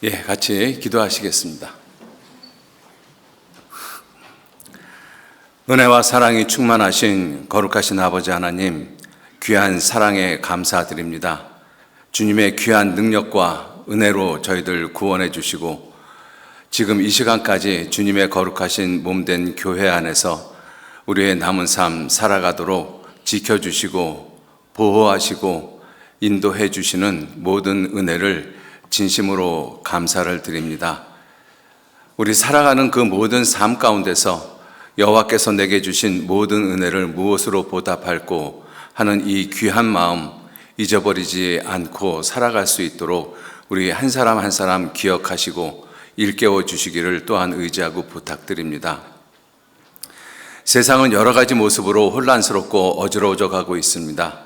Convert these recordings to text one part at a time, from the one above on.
같이 기도하시겠습니다. 은혜와 사랑이 충만하신 거룩하신 아버지 하나님, 귀한 사랑에 감사드립니다. 주님의 귀한 능력과 은혜로 저희들 구원해 주시고 지금 이 시간까지 주님의 거룩하신 몸된 교회 안에서 우리의 남은 삶 살아가도록 지켜주시고 보호하시고 인도해 주시는 모든 은혜를 진심으로 감사를 드립니다. 우리 살아가는 그 모든 삶 가운데서 여호와께서 내게 주신 모든 은혜를 무엇으로 보답할꼬 하는 이 귀한 마음 잊어버리지 않고 살아갈 수 있도록 우리 한 사람 한 사람 기억하시고 일깨워 주시기를 또한 의지하고 부탁드립니다. 세상은 여러 가지 모습으로 혼란스럽고 어지러워져 가고 있습니다.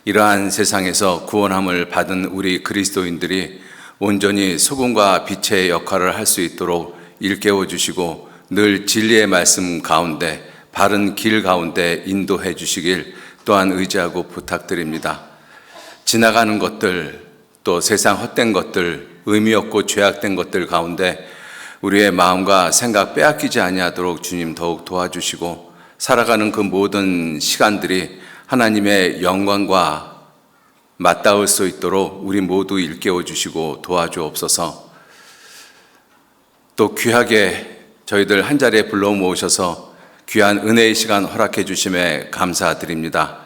이러한 세상에서 구원함을 받은 우리 그리스도인들이 온전히 소금과 빛의 역할을 할 수 있도록 일깨워 주시고 늘 진리의 말씀 가운데 바른 길 가운데 인도해 주시길 또한 의지하고 부탁드립니다. 지나가는 것들 또 세상 헛된 것들 의미 없고 죄악된 것들 가운데 우리의 마음과 생각 빼앗기지 아니하도록 주님 더욱 도와주시고 살아가는 그 모든 시간들이 하나님의 영광과 맞닿을 수 있도록 우리 모두 일깨워 주시고 도와주옵소서. 또 귀하게 저희들 한 자리에 불러 모으셔서 귀한 은혜의 시간 허락해 주심에 감사드립니다.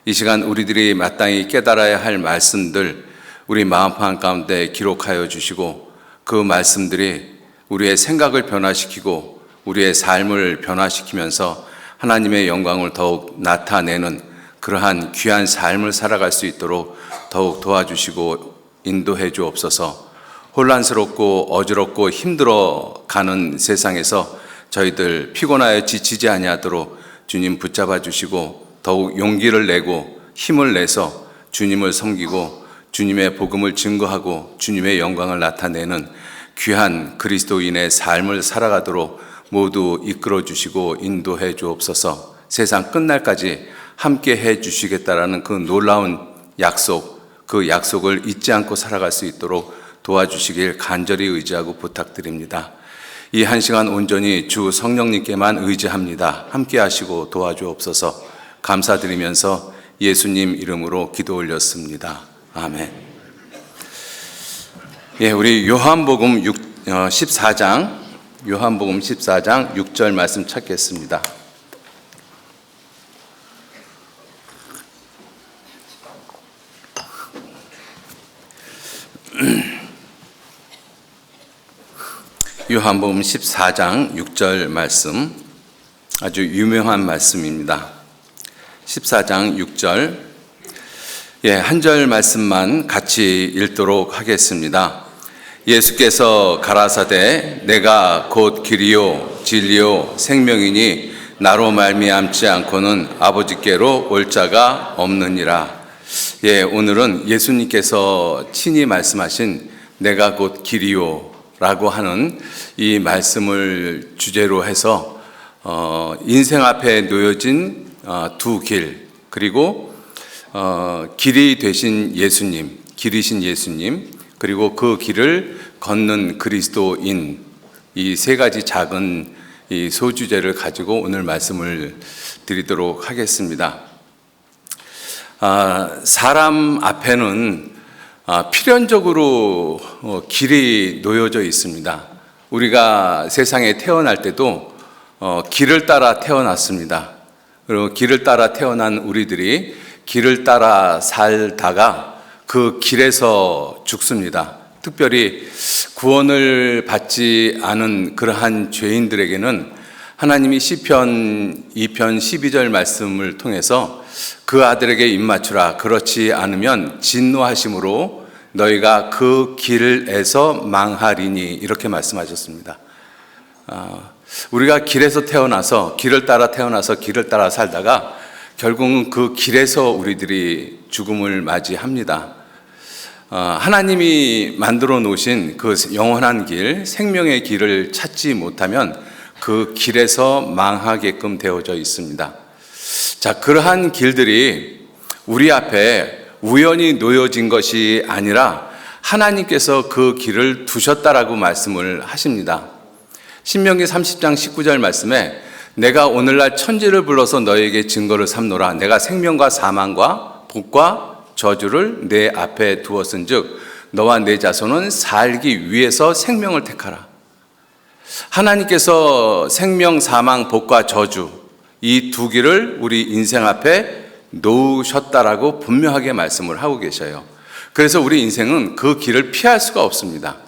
이 시간 우리들이 마땅히 깨달아야 할 말씀들 우리 마음판 가운데 기록하여 주시고 그 말씀들이 우리의 생각을 변화시키고 우리의 삶을 변화시키면서 하나님의 영광을 더욱 나타내는 그러한 귀한 삶을 살아갈 수 있도록 더욱 도와주시고 인도해 주옵소서. 혼란스럽고 어지럽고 힘들어가는 세상에서 저희들 피곤하여 지치지 아니하도록 주님 붙잡아 주시고 더욱 용기를 내고 힘을 내서 주님을 섬기고 주님의 복음을 증거하고 주님의 영광을 나타내는 귀한 그리스도인의 삶을 살아가도록 모두 이끌어 주시고 인도해 주옵소서. 세상 끝날까지 함께 해 주시겠다라는 그 놀라운 약속, 그 약속을 잊지 않고 살아갈 수 있도록 도와주시길 간절히 의지하고 부탁드립니다. 이 한 시간 온전히 주 성령님께만 의지합니다. 함께 하시고 도와주옵소서. 감사드리면서 예수님 이름으로 기도 올렸습니다. 아멘. 우리 요한복음 14장 6절 말씀 찾겠습니다. 요한복음 14장 6절 말씀, 아주 유명한 말씀입니다. 14장 6절, 한 절 말씀만 같이 읽도록 하겠습니다. 예수께서 가라사대 내가 곧 길이요 진리요 생명이니 나로 말미암지 않고는 아버지께로 올 자가 없느니라. 오늘은 예수님께서 친히 말씀하신 내가 곧 길이요 라고 하는 이 말씀을 주제로 해서 인생 앞에 놓여진 두 길, 그리고 길이 되신 예수님, 길이신 예수님, 그리고 그 길을 걷는 그리스도인, 이 세 가지 작은 이 소주제를 가지고 오늘 말씀을 드리도록 하겠습니다. 사람 앞에는 필연적으로 길이 놓여져 있습니다. 우리가 세상에 태어날 때도 길을 따라 태어났습니다. 그리고 길을 따라 태어난 우리들이 길을 따라 살다가 그 길에서 죽습니다. 특별히 구원을 받지 않은 그러한 죄인들에게는 하나님이 시편 2편 12절 말씀을 통해서 그 아들에게 입맞추라. 그렇지 않으면 진노하심으로 너희가 그 길에서 망하리니. 이렇게 말씀하셨습니다. 우리가 길에서 태어나서 길을 따라 태어나서 길을 따라 살다가 결국은 그 길에서 우리들이 죽음을 맞이합니다. 하나님이 만들어 놓으신 그 영원한 길, 생명의 길을 찾지 못하면 그 길에서 망하게끔 되어져 있습니다. 자, 그러한 길들이 우리 앞에 우연히 놓여진 것이 아니라 하나님께서 그 길을 두셨다라고 말씀을 하십니다. 신명기 30장 19절 말씀에 내가 오늘날 천지를 불러서 너에게 증거를 삼노라. 내가 생명과 사망과 복과 저주를 내 앞에 두었은즉 너와 내 자손은 살기 위해서 생명을 택하라. 하나님께서 생명, 사망, 복과 저주 이 두 길을 우리 인생 앞에 놓으셨다라고 분명하게 말씀을 하고 계셔요. 그래서 우리 인생은 그 길을 피할 수가 없습니다.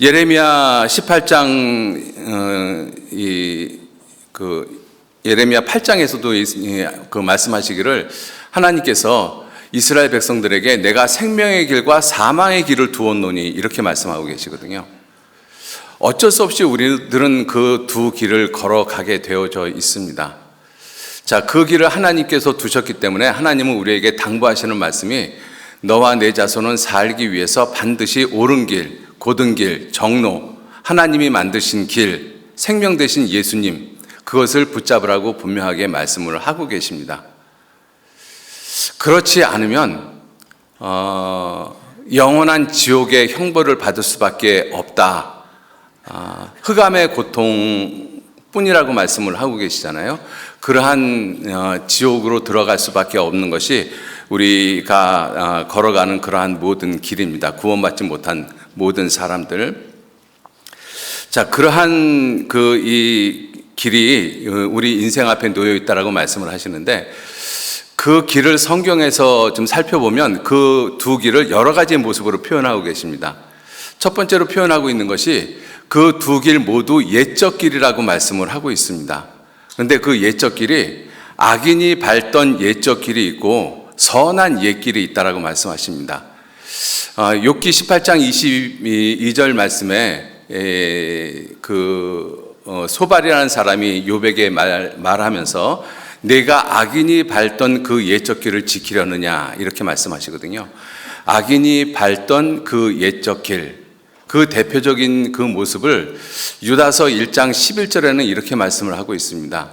예레미야 18장 예레미야 8장에서도 그 말씀하시기를 하나님께서 이스라엘 백성들에게 내가 생명의 길과 사망의 길을 두었노니 이렇게 말씀하고 계시거든요. 어쩔 수 없이 우리들은 그 두 길을 걸어가게 되어져 있습니다. 자, 그 길을 하나님께서 두셨기 때문에 하나님은 우리에게 당부하시는 말씀이 너와 내 자손은 살기 위해서 반드시 옳은 길, 곧은 길, 정로, 하나님이 만드신 길, 생명 되신 예수님, 그것을 붙잡으라고 분명하게 말씀을 하고 계십니다. 그렇지 않으면 영원한 지옥의 형벌을 받을 수밖에 없다. 흑암의 고통뿐이라고 말씀을 하고 계시잖아요. 그러한 지옥으로 들어갈 수밖에 없는 것이 우리가 걸어가는 그러한 모든 길입니다. 구원받지 못한 모든 사람들. 자, 그러한 이 길이 우리 인생 앞에 놓여 있다라고 말씀을 하시는데 그 길을 성경에서 좀 살펴보면 그 두 길을 여러 가지 모습으로 표현하고 계십니다. 첫 번째로 표현하고 있는 것이 그 두 길 모두 옛적 길이라고 말씀을 하고 있습니다. 그런데 그 옛적 길이 악인이 밟던 옛적 길이 있고 선한 옛길이 있다라고 말씀하십니다. 욥기 18장 22절 말씀에 소발이라는 사람이 욥에게 말하면서 내가 악인이 밟던 그 옛적 길을 지키려느냐 이렇게 말씀하시거든요. 악인이 밟던 그 옛적 길, 그 대표적인 그 모습을 유다서 1장 11절에는 이렇게 말씀을 하고 있습니다.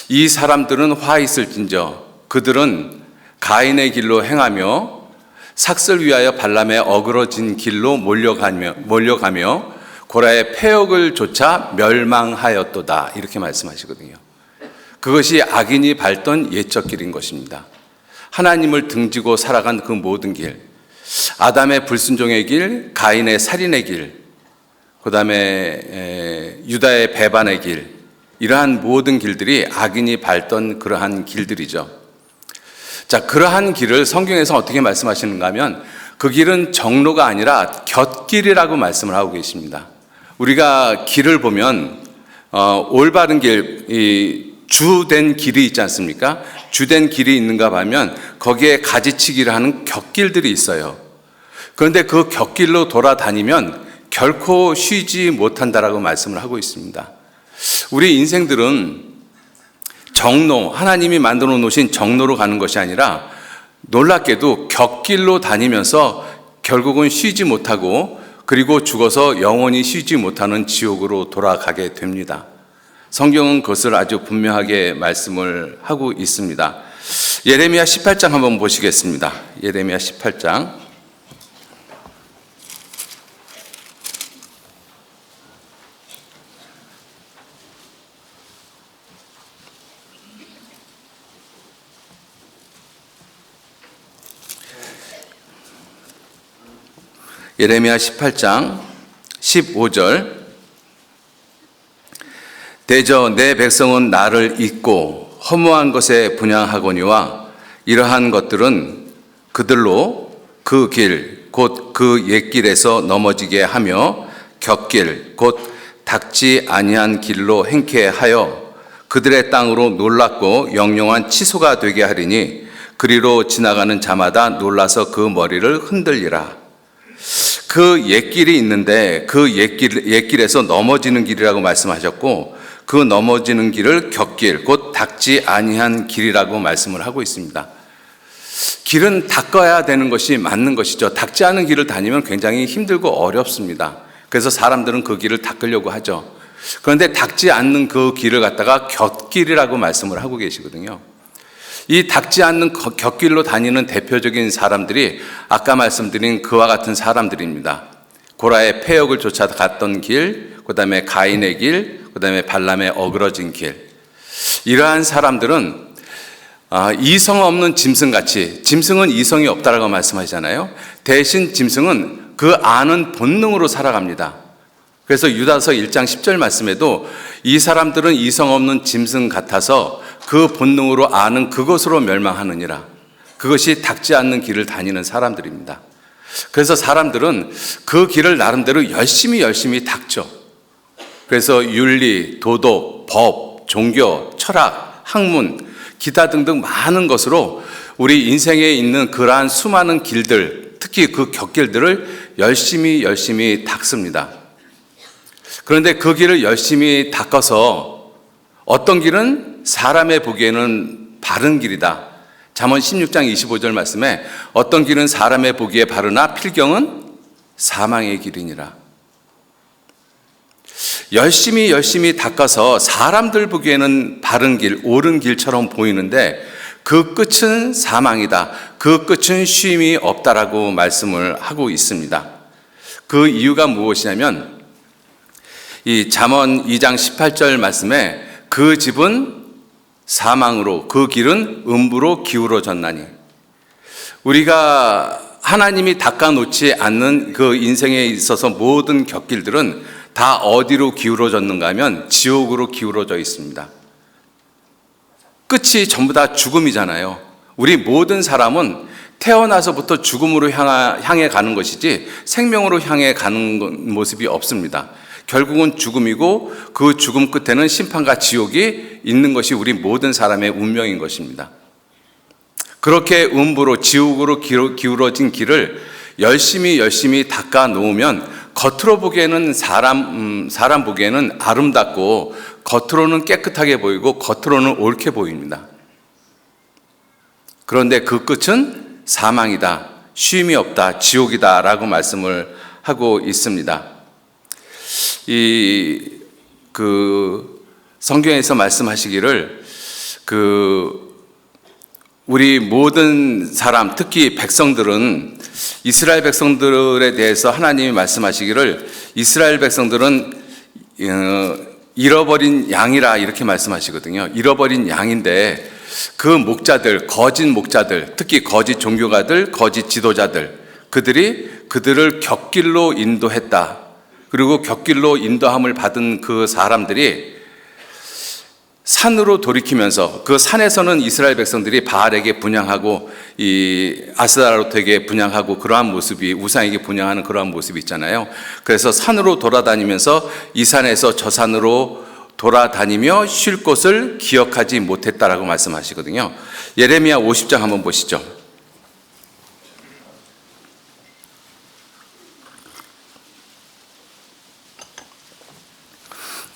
이 사람들은 화 있을진저 그들은 가인의 길로 행하며 삭슬 위하여 발람의 어그러진 길로 몰려가며 고라의 패역을 좇아 멸망하였도다 이렇게 말씀하시거든요. 그것이 악인이 밟던 옛적 길인 것입니다. 하나님을 등지고 살아간 그 모든 길, 아담의 불순종의 길, 가인의 살인의 길, 그 다음에 유다의 배반의 길, 이러한 모든 길들이 악인이 밟던 그러한 길들이죠. 자, 그러한 길을 성경에서 어떻게 말씀하시는가 하면 그 길은 정로가 아니라 곁길이라고 말씀을 하고 계십니다. 우리가 길을 보면 올바른 길, 주된 길이 있지 않습니까? 주된 길이 있는가 하면 거기에 가지치기를 하는 곁길들이 있어요. 그런데 그 곁길로 돌아다니면 결코 쉬지 못한다라고 말씀을 하고 있습니다. 우리 인생들은 정로, 하나님이 만들어 놓으신 정로로 가는 것이 아니라 놀랍게도 곁길로 다니면서 결국은 쉬지 못하고 그리고 죽어서 영원히 쉬지 못하는 지옥으로 돌아가게 됩니다. 성경은 그것을 아주 분명하게 말씀을 하고 있습니다. 예레미야 18장 한번 보시겠습니다. 예레미야 18장. 예레미야 18장 15절. 대저 내 백성은 나를 잊고 허무한 것에 분향하거니와 이러한 것들은 그들로 그 길, 곧 그 옛길에서 넘어지게 하며 곁길, 곧 닦지 아니한 길로 행케 하여 그들의 땅으로 놀랍고 영영한 치소가 되게 하리니 그리로 지나가는 자마다 놀라서 그 머리를 흔들리라. 그 옛길이 있는데 그 옛길에서 넘어지는 길이라고 말씀하셨고 그 넘어지는 길을 곁길, 곧 닦지 아니한 길이라고 말씀을 하고 있습니다. 길은 닦아야 되는 것이 맞는 것이죠. 닦지 않은 길을 다니면 굉장히 힘들고 어렵습니다. 그래서 사람들은 그 길을 닦으려고 하죠. 그런데 닦지 않는 그 길을 갖다가 곁길이라고 말씀을 하고 계시거든요. 이 닿지 않는 곁길로 다니는 대표적인 사람들이 아까 말씀드린 그와 같은 사람들입니다. 고라의 폐역을 쫓아갔던 길, 그 다음에 가인의 길, 그 다음에 발람의 어그러진 길. 이러한 사람들은 이성 없는 짐승같이, 짐승은 이성이 없다라고 말씀하시잖아요. 대신 짐승은 그 아는 본능으로 살아갑니다. 그래서 유다서 1장 10절 말씀에도 이 사람들은 이성 없는 짐승 같아서 그 본능으로 아는 그것으로 멸망하느니라. 그것이 닿지 않는 길을 다니는 사람들입니다. 그래서 사람들은 그 길을 나름대로 열심히 닦죠. 그래서 윤리, 도덕, 법, 종교, 철학, 학문, 기타 등등 많은 것으로 우리 인생에 있는 그러한 수많은 길들, 특히 그 곁길들을 열심히 닦습니다. 그런데 그 길을 열심히 닦아서 어떤 길은 사람의 보기에는 바른 길이다. 잠언 16장 25절 말씀에 어떤 길은 사람의 보기에 바르나 필경은 사망의 길이니라. 열심히 닦아서 사람들 보기에는 바른 길, 옳은 길처럼 보이는데 그 끝은 사망이다. 그 끝은 쉼이 없다라고 말씀을 하고 있습니다. 그 이유가 무엇이냐면 이 잠언 2장 18절 말씀에 그 집은 사망으로, 그 길은 음부로 기울어졌나니. 우리가 하나님이 닦아놓지 않는 그 인생에 있어서 모든 곁길들은 다 어디로 기울어졌는가 하면 지옥으로 기울어져 있습니다. 끝이 전부 다 죽음이잖아요. 우리 모든 사람은 태어나서부터 죽음으로 향해 가는 것이지 생명으로 향해 가는 모습이 없습니다. 결국은 죽음이고 그 죽음 끝에는 심판과 지옥이 있는 것이 우리 모든 사람의 운명인 것입니다. 그렇게 음부로 지옥으로 기울어진 길을 열심히 닦아 놓으면 겉으로 보기에는 사람 보기에는 아름답고 겉으로는 깨끗하게 보이고 겉으로는 옳게 보입니다. 그런데 그 끝은 사망이다, 쉼이 없다, 지옥이다라고 말씀을 하고 있습니다. 성경에서 말씀하시기를 우리 모든 사람, 특히 백성들은 이스라엘 백성들에 대해서 하나님이 말씀하시기를 이스라엘 백성들은 잃어버린 양이라 이렇게 말씀하시거든요. 잃어버린 양인데 그 목자들, 거짓 목자들, 특히 거짓 종교가들, 거짓 지도자들, 그들을 곁길로 인도했다. 그리고 곁길로 인도함을 받은 그 사람들이 산으로 돌이키면서 그 산에서는 이스라엘 백성들이 바알에게 분향하고 이 아스타로트에게 분향하고 그러한 모습이 우상에게 분향하는 그러한 모습이 있잖아요. 그래서 산으로 돌아다니면서 이 산에서 저 산으로 돌아다니며 쉴 곳을 기억하지 못했다라고 말씀하시거든요. 예레미야 50장 한번 보시죠.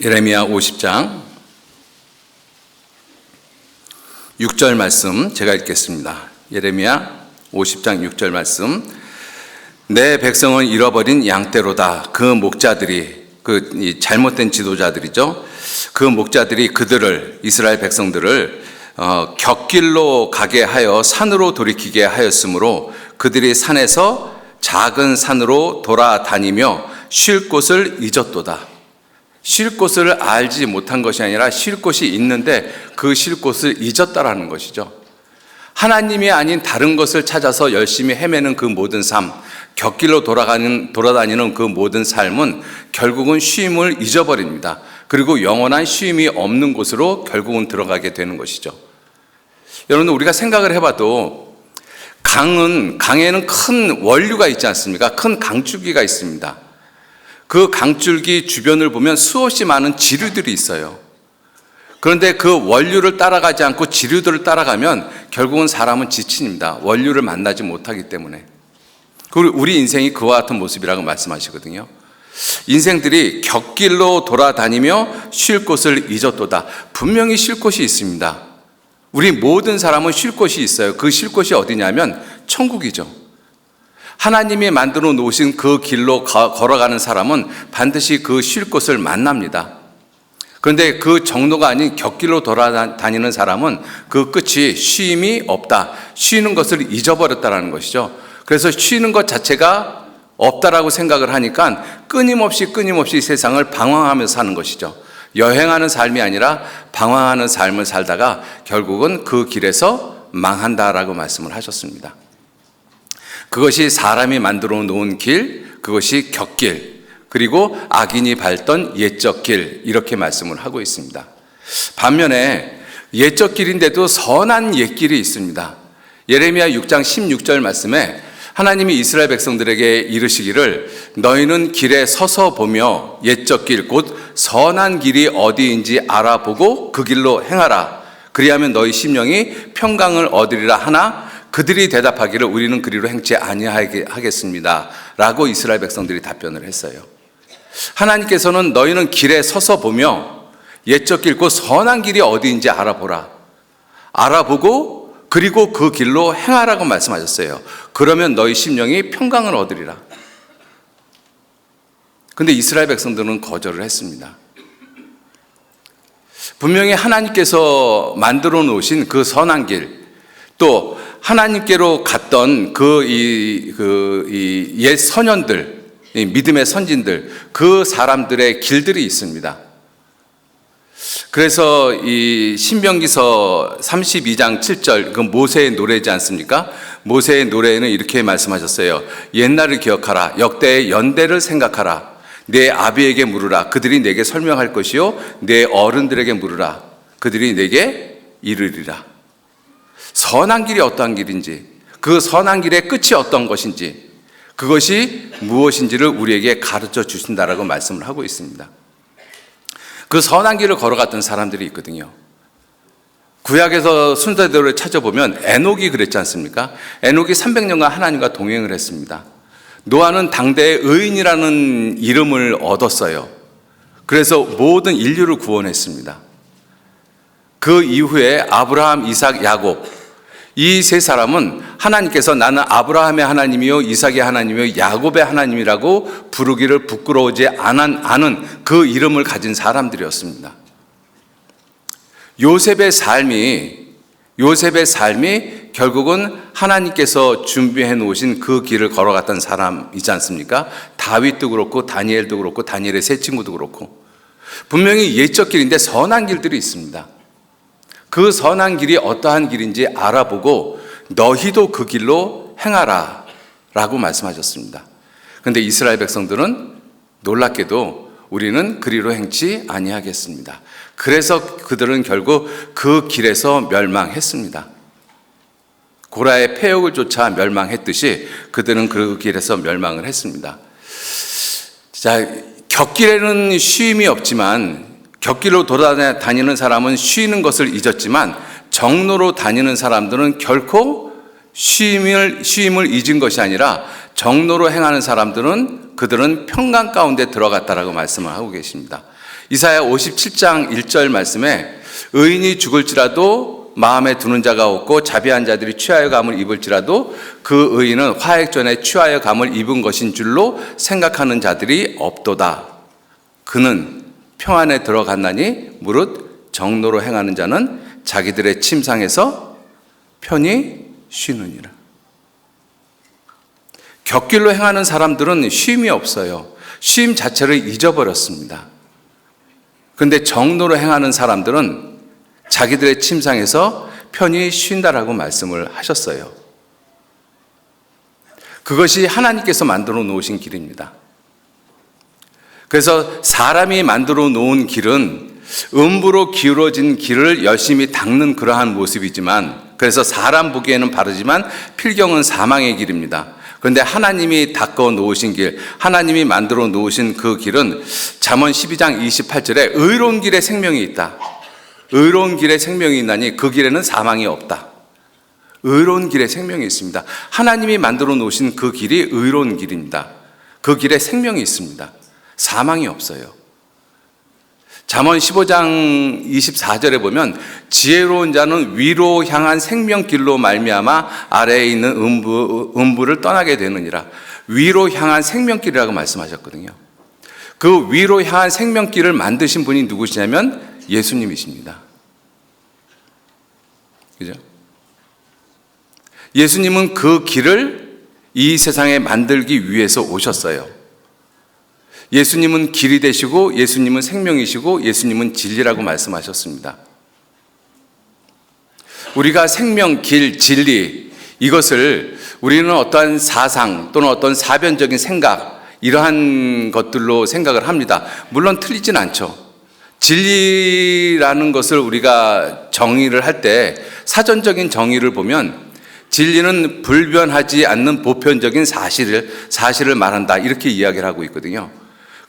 예레미야 50장 6절 말씀 제가 읽겠습니다. 예레미야 50장 6절 말씀. 내 백성은 잃어버린 양떼로다. 그 목자들이, 이 잘못된 지도자들이죠. 그 목자들이 그들을, 이스라엘 백성들을 곁길로 가게 하여 산으로 돌이키게 하였으므로 그들이 산에서 작은 산으로 돌아다니며 쉴 곳을 잊었도다. 쉴 곳을 알지 못한 것이 아니라 쉴 곳이 있는데 그 쉴 곳을 잊었다라는 것이죠. 하나님이 아닌 다른 것을 찾아서 열심히 헤매는 그 모든 삶, 곁길로 돌아다니는 그 모든 삶은 결국은 쉼을 잊어버립니다. 그리고 영원한 쉼이 없는 곳으로 결국은 들어가게 되는 것이죠. 여러분, 우리가 생각을 해봐도 강에는 큰 원류가 있지 않습니까? 큰 강줄기가 있습니다. 그 강줄기 주변을 보면 수없이 많은 지류들이 있어요. 그런데 그 원류를 따라가지 않고 지류들을 따라가면 결국은 사람은 지친입니다. 원류를 만나지 못하기 때문에. 그리고 우리 인생이 그와 같은 모습이라고 말씀하시거든요. 인생들이 곁길로 돌아다니며 쉴 곳을 잊었도다. 분명히 쉴 곳이 있습니다. 우리 모든 사람은 쉴 곳이 있어요. 그 쉴 곳이 어디냐면 천국이죠. 하나님이 만들어 놓으신 그 길로 걸어가는 사람은 반드시 그 쉴 곳을 만납니다. 그런데 그 정로가 아닌 곁길로 돌아다니는 사람은 그 끝이 쉼이 없다. 쉬는 것을 잊어버렸다라는 것이죠. 그래서 쉬는 것 자체가 없다라고 생각을 하니까 끊임없이 세상을 방황하면서 사는 것이죠. 여행하는 삶이 아니라 방황하는 삶을 살다가 결국은 그 길에서 망한다라고 말씀을 하셨습니다. 그것이 사람이 만들어 놓은 길, 그것이 곁길, 그리고 악인이 밟던 옛적 길, 이렇게 말씀을 하고 있습니다. 반면에 옛적 길인데도 선한 옛길이 있습니다. 예레미야 6장 16절 말씀에 하나님이 이스라엘 백성들에게 이르시기를 너희는 길에 서서 보며 옛적 길 곧 선한 길이 어디인지 알아보고 그 길로 행하라. 그리하면 너희 심령이 평강을 얻으리라 하나 그들이 대답하기를 우리는 그리로 행치 아니하겠습니다 라고 이스라엘 백성들이 답변을 했어요. 하나님께서는 너희는 길에 서서 보며 옛적 길 곧 선한 길이 어디인지 알아보라. 알아보고 그리고 그 길로 행하라고 말씀하셨어요. 그러면 너희 심령이 평강을 얻으리라. 근데 이스라엘 백성들은 거절을 했습니다. 분명히 하나님께서 만들어 놓으신 그 선한 길, 또 하나님께로 갔던 옛 선현들, 믿음의 선진들, 그 사람들의 길들이 있습니다. 그래서 이 신명기서 32장 7절, 그 모세의 노래지 않습니까? 모세의 노래에는 이렇게 말씀하셨어요. 옛날을 기억하라. 역대의 연대를 생각하라. 내 아비에게 물으라. 그들이 내게 설명할 것이요. 내 어른들에게 물으라. 그들이 내게 이르리라. 선한 길이 어떠한 길인지, 그 선한 길의 끝이 어떤 것인지, 그것이 무엇인지를 우리에게 가르쳐 주신다라고 말씀을 하고 있습니다. 그 선한 길을 걸어갔던 사람들이 있거든요. 구약에서 순서대로 찾아보면 에녹이 그랬지 않습니까? 에녹이 300년간 하나님과 동행을 했습니다. 노아는 당대의 의인이라는 이름을 얻었어요. 그래서 모든 인류를 구원했습니다. 그 이후에 아브라함, 이삭, 야곱, 이 세 사람은 하나님께서 나는 아브라함의 하나님이요 이삭의 하나님이요 야곱의 하나님이라고 부르기를 부끄러워하지 않은 그 이름을 가진 사람들이었습니다. 요셉의 삶이 결국은 하나님께서 준비해 놓으신 그 길을 걸어갔던 사람이지 않습니까? 다윗도 그렇고 다니엘도 그렇고 다니엘의 세 친구도 그렇고 분명히 옛적 길인데 선한 길들이 있습니다. 그 선한 길이 어떠한 길인지 알아보고 너희도 그 길로 행하라 라고 말씀하셨습니다. 그런데 이스라엘 백성들은 놀랍게도 우리는 그리로 행치 아니하겠습니다. 그래서 그들은 결국 그 길에서 멸망했습니다. 고라의 폐역을 쫓아 멸망했듯이 그들은 그 길에서 멸망을 했습니다. 자, 곁길에는 쉼이 없지만 곁길로 돌아다니는 사람은 쉬는 것을 잊었지만 정로로 다니는 사람들은 결코 쉼을 잊은 것이 아니라 정로로 행하는 사람들은 그들은 평강 가운데 들어갔다라고 말씀을 하고 계십니다. 이사야 57장 1절 말씀에 의인이 죽을지라도 마음에 두는 자가 없고 자비한 자들이 취하여 감을 입을지라도 그 의인은 화액 전에 취하여 감을 입은 것인 줄로 생각하는 자들이 없도다. 그는 평안에 들어갔나니 무릇 정로로 행하는 자는 자기들의 침상에서 편히 쉬느니라. 곁길로 행하는 사람들은 쉼이 없어요. 쉼 자체를 잊어버렸습니다. 그런데 정로로 행하는 사람들은 자기들의 침상에서 편히 쉰다라고 말씀을 하셨어요. 그것이 하나님께서 만들어 놓으신 길입니다. 그래서 사람이 만들어 놓은 길은 음부로 기울어진 길을 열심히 닦는 그러한 모습이지만, 그래서 사람 보기에는 바르지만 필경은 사망의 길입니다. 그런데 하나님이 닦아 놓으신 길, 하나님이 만들어 놓으신 그 길은 잠언 12장 28절에 의로운 길에 생명이 있다. 의로운 길에 생명이 있나니 그 길에는 사망이 없다. 의로운 길에 생명이 있습니다. 하나님이 만들어 놓으신 그 길이 의로운 길입니다. 그 길에 생명이 있습니다. 사망이 없어요. 잠언 15장 24절에 보면 지혜로운 자는 위로 향한 생명길로 말미암아 아래에 있는 음부를 떠나게 되느니라. 위로 향한 생명길이라고 말씀하셨거든요. 그 위로 향한 생명길을 만드신 분이 누구시냐면 예수님이십니다. 그죠? 예수님은 그 길을 이 세상에 만들기 위해서 오셨어요. 예수님은 길이 되시고 예수님은 생명이시고 예수님은 진리라고 말씀하셨습니다. 우리가 생명, 길, 진리 이것을 우리는 어떠한 사상 또는 어떤 사변적인 생각 이러한 것들로 생각을 합니다. 물론 틀리진 않죠. 진리라는 것을 우리가 정의를 할 때 사전적인 정의를 보면 진리는 불변하지 않는 보편적인 사실을 말한다 이렇게 이야기를 하고 있거든요.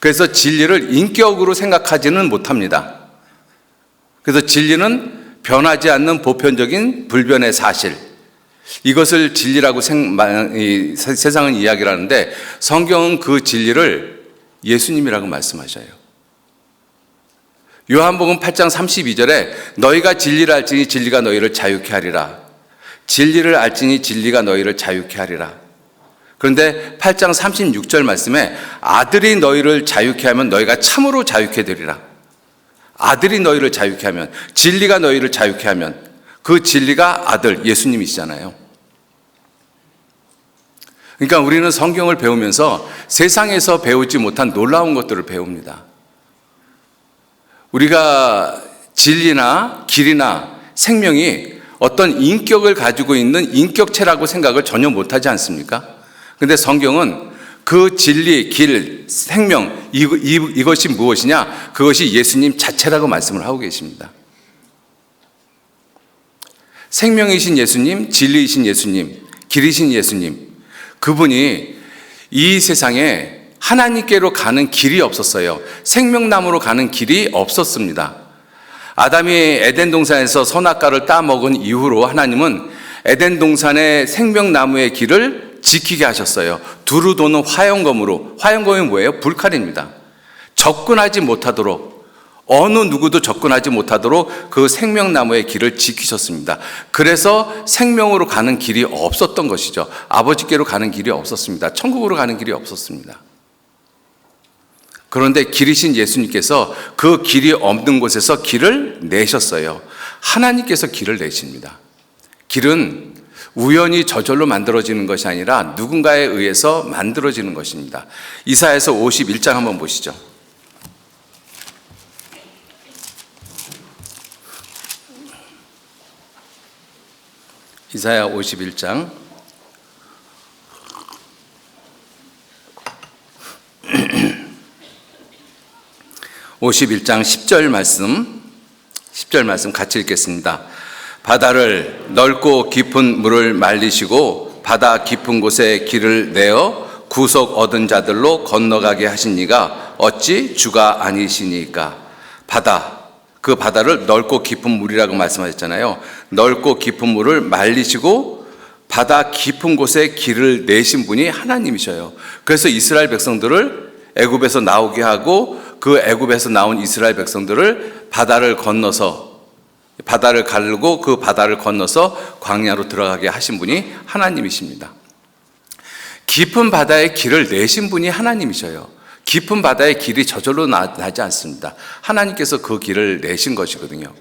그래서 진리를 인격으로 생각하지는 못합니다. 그래서 진리는 변하지 않는 보편적인 불변의 사실 이것을 진리라고 세상은 이야기를 하는데 성경은 그 진리를 예수님이라고 말씀하셔요. 요한복음 8장 32절에 너희가 진리를 알지니 진리가 너희를 자유케 하리라. 진리를 알지니 진리가 너희를 자유케 하리라. 그런데 8장 36절 말씀에 아들이 너희를 자유케 하면 너희가 참으로 자유케 되리라. 아들이 너희를 자유케 하면, 진리가 너희를 자유케 하면 그 진리가 아들 예수님이시잖아요. 그러니까 우리는 성경을 배우면서 세상에서 배우지 못한 놀라운 것들을 배웁니다. 우리가 진리나 길이나 생명이 어떤 인격을 가지고 있는 인격체라고 생각을 전혀 못하지 않습니까? 그런데 성경은 그 진리, 길, 생명 이것이 무엇이냐? 그것이 예수님 자체라고 말씀을 하고 계십니다. 생명이신 예수님, 진리이신 예수님, 길이신 예수님 그분이 이 세상에 하나님께로 가는 길이 없었어요. 생명나무로 가는 길이 없었습니다. 아담이 에덴 동산에서 선악과를 따먹은 이후로 하나님은 에덴 동산의 생명나무의 길을 지키게 하셨어요. 두루 도는 화영검으로. 화영검이 뭐예요? 불칼입니다. 접근하지 못하도록 어느 누구도 접근하지 못하도록 그 생명나무의 길을 지키셨습니다. 그래서 생명으로 가는 길이 없었던 것이죠. 아버지께로 가는 길이 없었습니다. 천국으로 가는 길이 없었습니다. 그런데 길이신 예수님께서 그 길이 없는 곳에서 길을 내셨어요. 하나님께서 길을 내십니다. 길은 우연히 저절로 만들어지는 것이 아니라 누군가에 의해서 만들어지는 것입니다. 이사야서 51장 한번 보시죠. 이사야 51장 51장 10절 말씀 같이 읽겠습니다. 바다를 넓고 깊은 물을 말리시고 바다 깊은 곳에 길을 내어 구속 얻은 자들로 건너가게 하신 이가 어찌 주가 아니시니까. 그 바다를 넓고 깊은 물이라고 말씀하셨잖아요. 넓고 깊은 물을 말리시고 바다 깊은 곳에 길을 내신 분이 하나님이셔요. 그래서 이스라엘 백성들을 애굽에서 나오게 하고 그 애굽에서 나온 이스라엘 백성들을 바다를 가르고 그 바다를 건너서 광야로 들어가게 하신 분이 하나님이십니다. 깊은 바다의 길을 내신 분이 하나님이셔요. 깊은 바다의 길이 저절로 나지 않습니다. 하나님께서 그 길을 내신 것이거든요.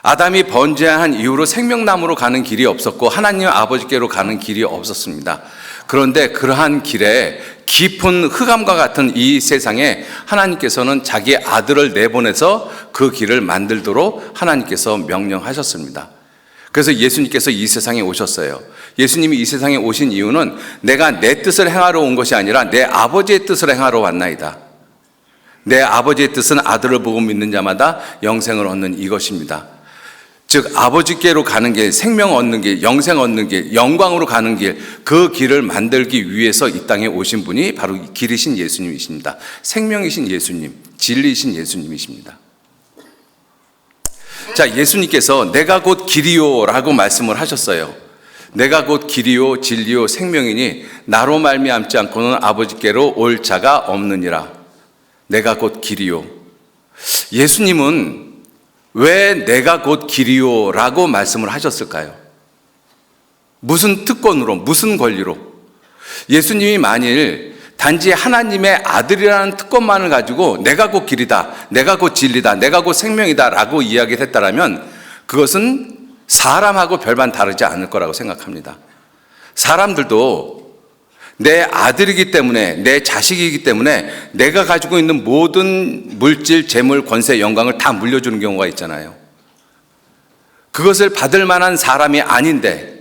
아담이 번제한 이후로 생명나무로 가는 길이 없었고 하나님 아버지께로 가는 길이 없었습니다. 그런데 그러한 길에 깊은 흑암과 같은 이 세상에 하나님께서는 자기 아들을 내보내서 그 길을 만들도록 하나님께서 명령하셨습니다. 그래서 예수님께서 이 세상에 오셨어요. 예수님이 이 세상에 오신 이유는 내가 내 뜻을 행하러 온 것이 아니라 내 아버지의 뜻을 행하러 왔나이다. 내 아버지의 뜻은 아들을 보고 믿는 자마다 영생을 얻는 이것입니다. 즉 아버지께로 가는 길, 생명 얻는 길, 영생 얻는 길, 영광으로 가는 길, 그 길을 만들기 위해서 이 땅에 오신 분이 바로 길이신 예수님이십니다. 생명이신 예수님, 진리이신 예수님이십니다. 자, 예수님께서 내가 곧 길이요라고 말씀을 하셨어요. 내가 곧 길이요 진리요 생명이니 나로 말미암지 않고는 아버지께로 올 자가 없느니라. 내가 곧 길이요. 예수님은 왜 내가 곧 길이요 라고 말씀을 하셨을까요? 무슨 특권으로, 무슨 권리로? 예수님이 만일 단지 하나님의 아들이라는 특권만을 가지고 내가 곧 길이다, 내가 곧 진리다, 내가 곧 생명이다 라고 이야기를 했다라면 그것은 사람하고 별반 다르지 않을 거라고 생각합니다. 사람들도 내 아들이기 때문에, 내 자식이기 때문에 내가 가지고 있는 모든 물질, 재물, 권세, 영광을 다 물려주는 경우가 있잖아요. 그것을 받을 만한 사람이 아닌데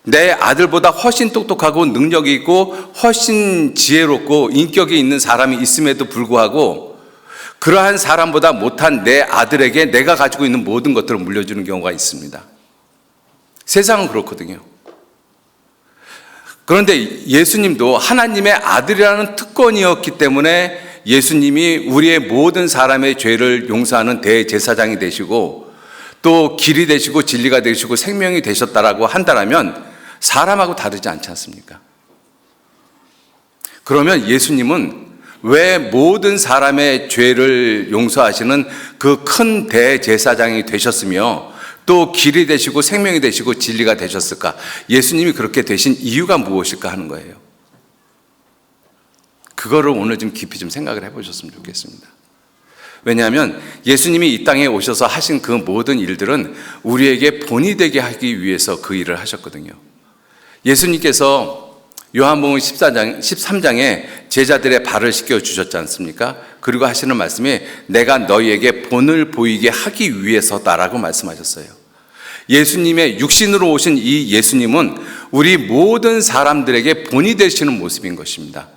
내 아들보다 훨씬 똑똑하고 능력이 있고 훨씬 지혜롭고 인격이 있는 사람이 있음에도 불구하고 그러한 사람보다 못한 내 아들에게 내가 가지고 있는 모든 것들을 물려주는 경우가 있습니다. 세상은 그렇거든요. 그런데 예수님도 하나님의 아들이라는 특권이었기 때문에 예수님이 우리의 모든 사람의 죄를 용서하는 대제사장이 되시고 또 길이 되시고 진리가 되시고 생명이 되셨다라고 한다면 사람하고 다르지 않지 않습니까? 그러면 예수님은 왜 모든 사람의 죄를 용서하시는 그 큰 대제사장이 되셨으며 또 길이 되시고 생명이 되시고 진리가 되셨을까? 예수님이 그렇게 되신 이유가 무엇일까 하는 거예요. 그거를 오늘 좀 깊이 좀 생각을 해보셨으면 좋겠습니다. 왜냐하면 예수님이 이 땅에 오셔서 하신 그 모든 일들은 우리에게 본이 되게 하기 위해서 그 일을 하셨거든요. 예수님께서 요한복음 13장에 제자들의 발을 씻겨 주셨지 않습니까? 그리고 하시는 말씀이 내가 너희에게 본을 보이게 하기 위해서다라고 말씀하셨어요. 예수님의 육신으로 오신 이 예수님은 우리 모든 사람들에게 본이 되시는 모습인 것입니다.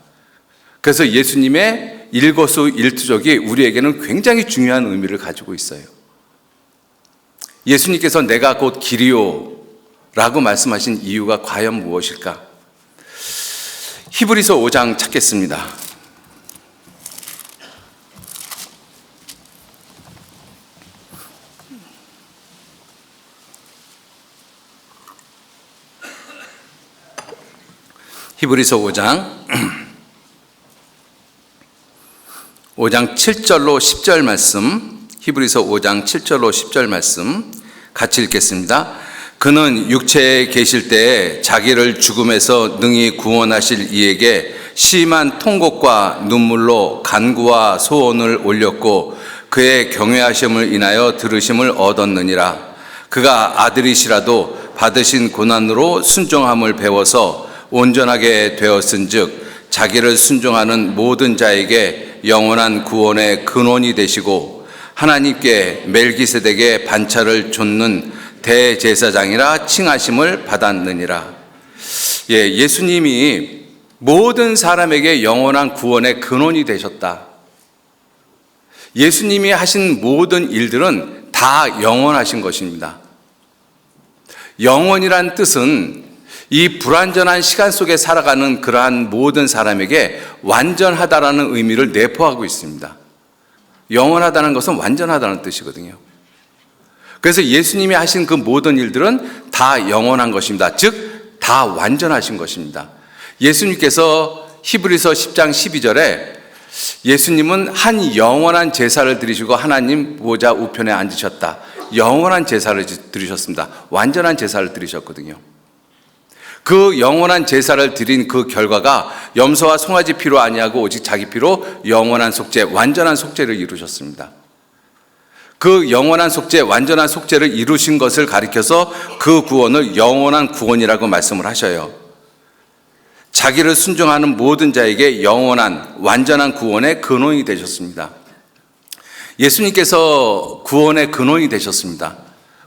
그래서 예수님의 일거수일투족이 우리에게는 굉장히 중요한 의미를 가지고 있어요. 예수님께서 내가 곧 길이요 라고 말씀하신 이유가 과연 무엇일까? 히브리서 5장 찾겠습니다. 히브리서 5장 7절로 10절 말씀, 히브리서 5장 7절로 10절 말씀 같이 읽겠습니다. 그는 육체에 계실 때에 자기를 죽음에서 능히 구원하실 이에게 심한 통곡과 눈물로 간구와 소원을 올렸고 그의 경외하심을 인하여 들으심을 얻었느니라. 그가 아들이시라도 받으신 고난으로 순종함을 배워서 온전하게 되었은즉 자기를 순종하는 모든 자에게 영원한 구원의 근원이 되시고 하나님께 멜기세덱의 반차를 좇는 대제사장이라 칭하심을 받았느니라. 예수님이 모든 사람에게 영원한 구원의 근원이 되셨다. 예수님이 하신 모든 일들은 다 영원하신 것입니다. 영원이란 뜻은 이 불완전한 시간 속에 살아가는 그러한 모든 사람에게 완전하다라는 의미를 내포하고 있습니다. 영원하다는 것은 완전하다는 뜻이거든요. 그래서 예수님이 하신 그 모든 일들은 다 영원한 것입니다. 즉, 다 완전하신 것입니다. 예수님께서 히브리서 10장 12절에 예수님은 한 영원한 제사를 드리시고 하나님 보좌 우편에 앉으셨다. 영원한 제사를 드리셨습니다. 완전한 제사를 드리셨거든요. 그 영원한 제사를 드린 그 결과가 염소와 송아지 피로 아니하고 오직 자기 피로 영원한 속죄, 완전한 속죄를 이루셨습니다. 그 영원한 속죄, 완전한 속죄를 이루신 것을 가리켜서 그 구원을 영원한 구원이라고 말씀을 하셔요. 자기를 순종하는 모든 자에게 영원한, 완전한 구원의 근원이 되셨습니다. 예수님께서 구원의 근원이 되셨습니다.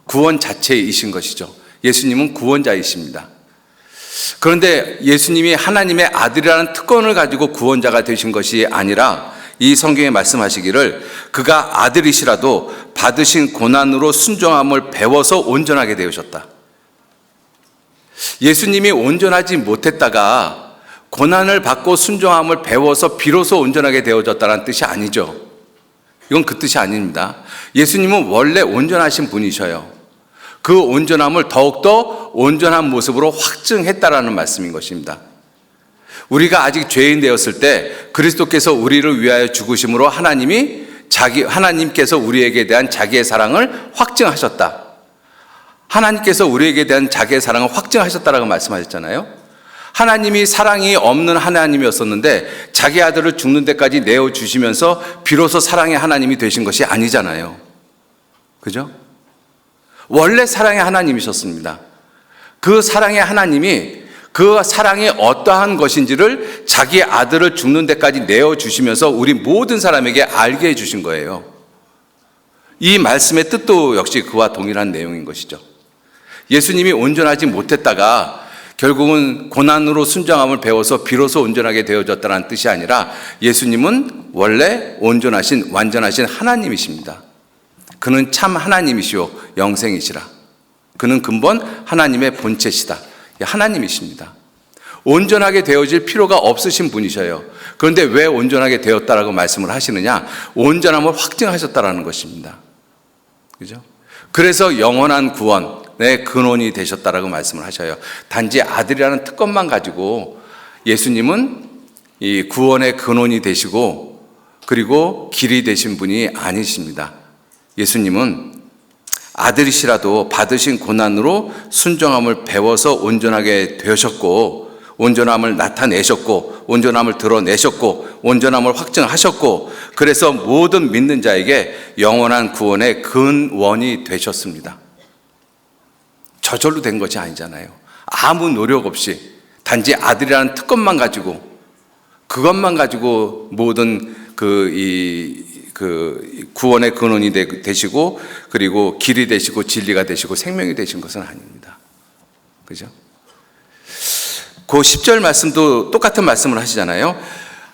구원 자체이신 것이죠. 예수님은 구원자이십니다. 그런데 예수님이 하나님의 아들이라는 특권을 가지고 구원자가 되신 것이 아니라 이 성경에 말씀하시기를 그가 아들이시라도 받으신 고난으로 순종함을 배워서 온전하게 되으셨다. 예수님이 온전하지 못했다가 고난을 받고 순종함을 배워서 비로소 온전하게 되어졌다는 뜻이 아니죠. 이건 그 뜻이 아닙니다. 예수님은 원래 온전하신 분이셔요. 그 온전함을 더욱더 온전한 모습으로 확증했다라는 말씀인 것입니다. 우리가 아직 죄인 되었을 때 그리스도께서 우리를 위하여 죽으심으로 하나님께서 우리에게 대한 자기의 사랑을 확증하셨다. 하나님께서 우리에게 대한 자기의 사랑을 확증하셨다라고 말씀하셨잖아요. 하나님이 사랑이 없는 하나님이었었는데 자기 아들을 죽는 데까지 내어주시면서 비로소 사랑의 하나님이 되신 것이 아니잖아요. 그죠? 원래 사랑의 하나님이셨습니다. 그 사랑의 하나님이 그 사랑이 어떠한 것인지를 자기 아들을 죽는 데까지 내어주시면서 우리 모든 사람에게 알게 해주신 거예요. 이 말씀의 뜻도 역시 그와 동일한 내용인 것이죠. 예수님이 온전하지 못했다가 결국은 고난으로 순정함을 배워서 비로소 온전하게 되어졌다는 뜻이 아니라 예수님은 원래 온전하신 완전하신 하나님이십니다. 그는 참 하나님이시오 영생이시라. 그는 근본 하나님의 본체시다. 하나님이십니다. 온전하게 되어질 필요가 없으신 분이셔요. 그런데 왜 온전하게 되었다라고 말씀을 하시느냐? 온전함을 확증하셨다라는 것입니다. 그죠? 그래서 영원한 구원의 근원이 되셨다라고 말씀을 하셔요. 단지 아들이라는 특권만 가지고 예수님은 이 구원의 근원이 되시고 그리고 길이 되신 분이 아니십니다. 예수님은 아들이시라도 받으신 고난으로 순종함을 배워서 온전하게 되셨고 온전함을 나타내셨고 온전함을 드러내셨고 온전함을 확증하셨고 그래서 모든 믿는 자에게 영원한 구원의 근원이 되셨습니다. 저절로 된 것이 아니잖아요. 아무 노력 없이 단지 아들이라는 특권만 가지고 그것만 가지고 모든 구원의 근원이 되시고 그리고 길이 되시고 진리가 되시고 생명이 되신 것은 아닙니다. 그죠? 그 10절 말씀도 똑같은 말씀을 하시잖아요.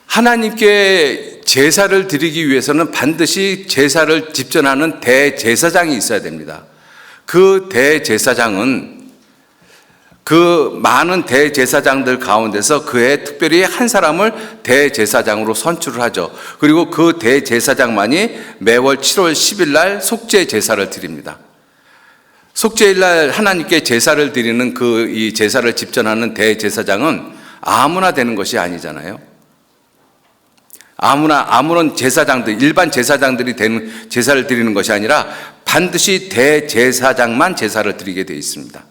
하나님께 제사를 드리기 위해서는 반드시 제사를 집전하는 대제사장이 있어야 됩니다. 그 대제사장은 그 많은 대제사장들 가운데서 그의 특별히 한 사람을 대제사장으로 선출을 하죠. 그리고 그 대제사장만이 매월 7월 10일 날 속죄 제사를 드립니다. 속죄일 날 하나님께 제사를 드리는 이 제사를 집전하는 대제사장은 아무나 되는 것이 아니잖아요. 아무런 제사장들, 일반 제사장들이 되는 제사를 드리는 것이 아니라 반드시 대제사장만 제사를 드리게 되어 있습니다.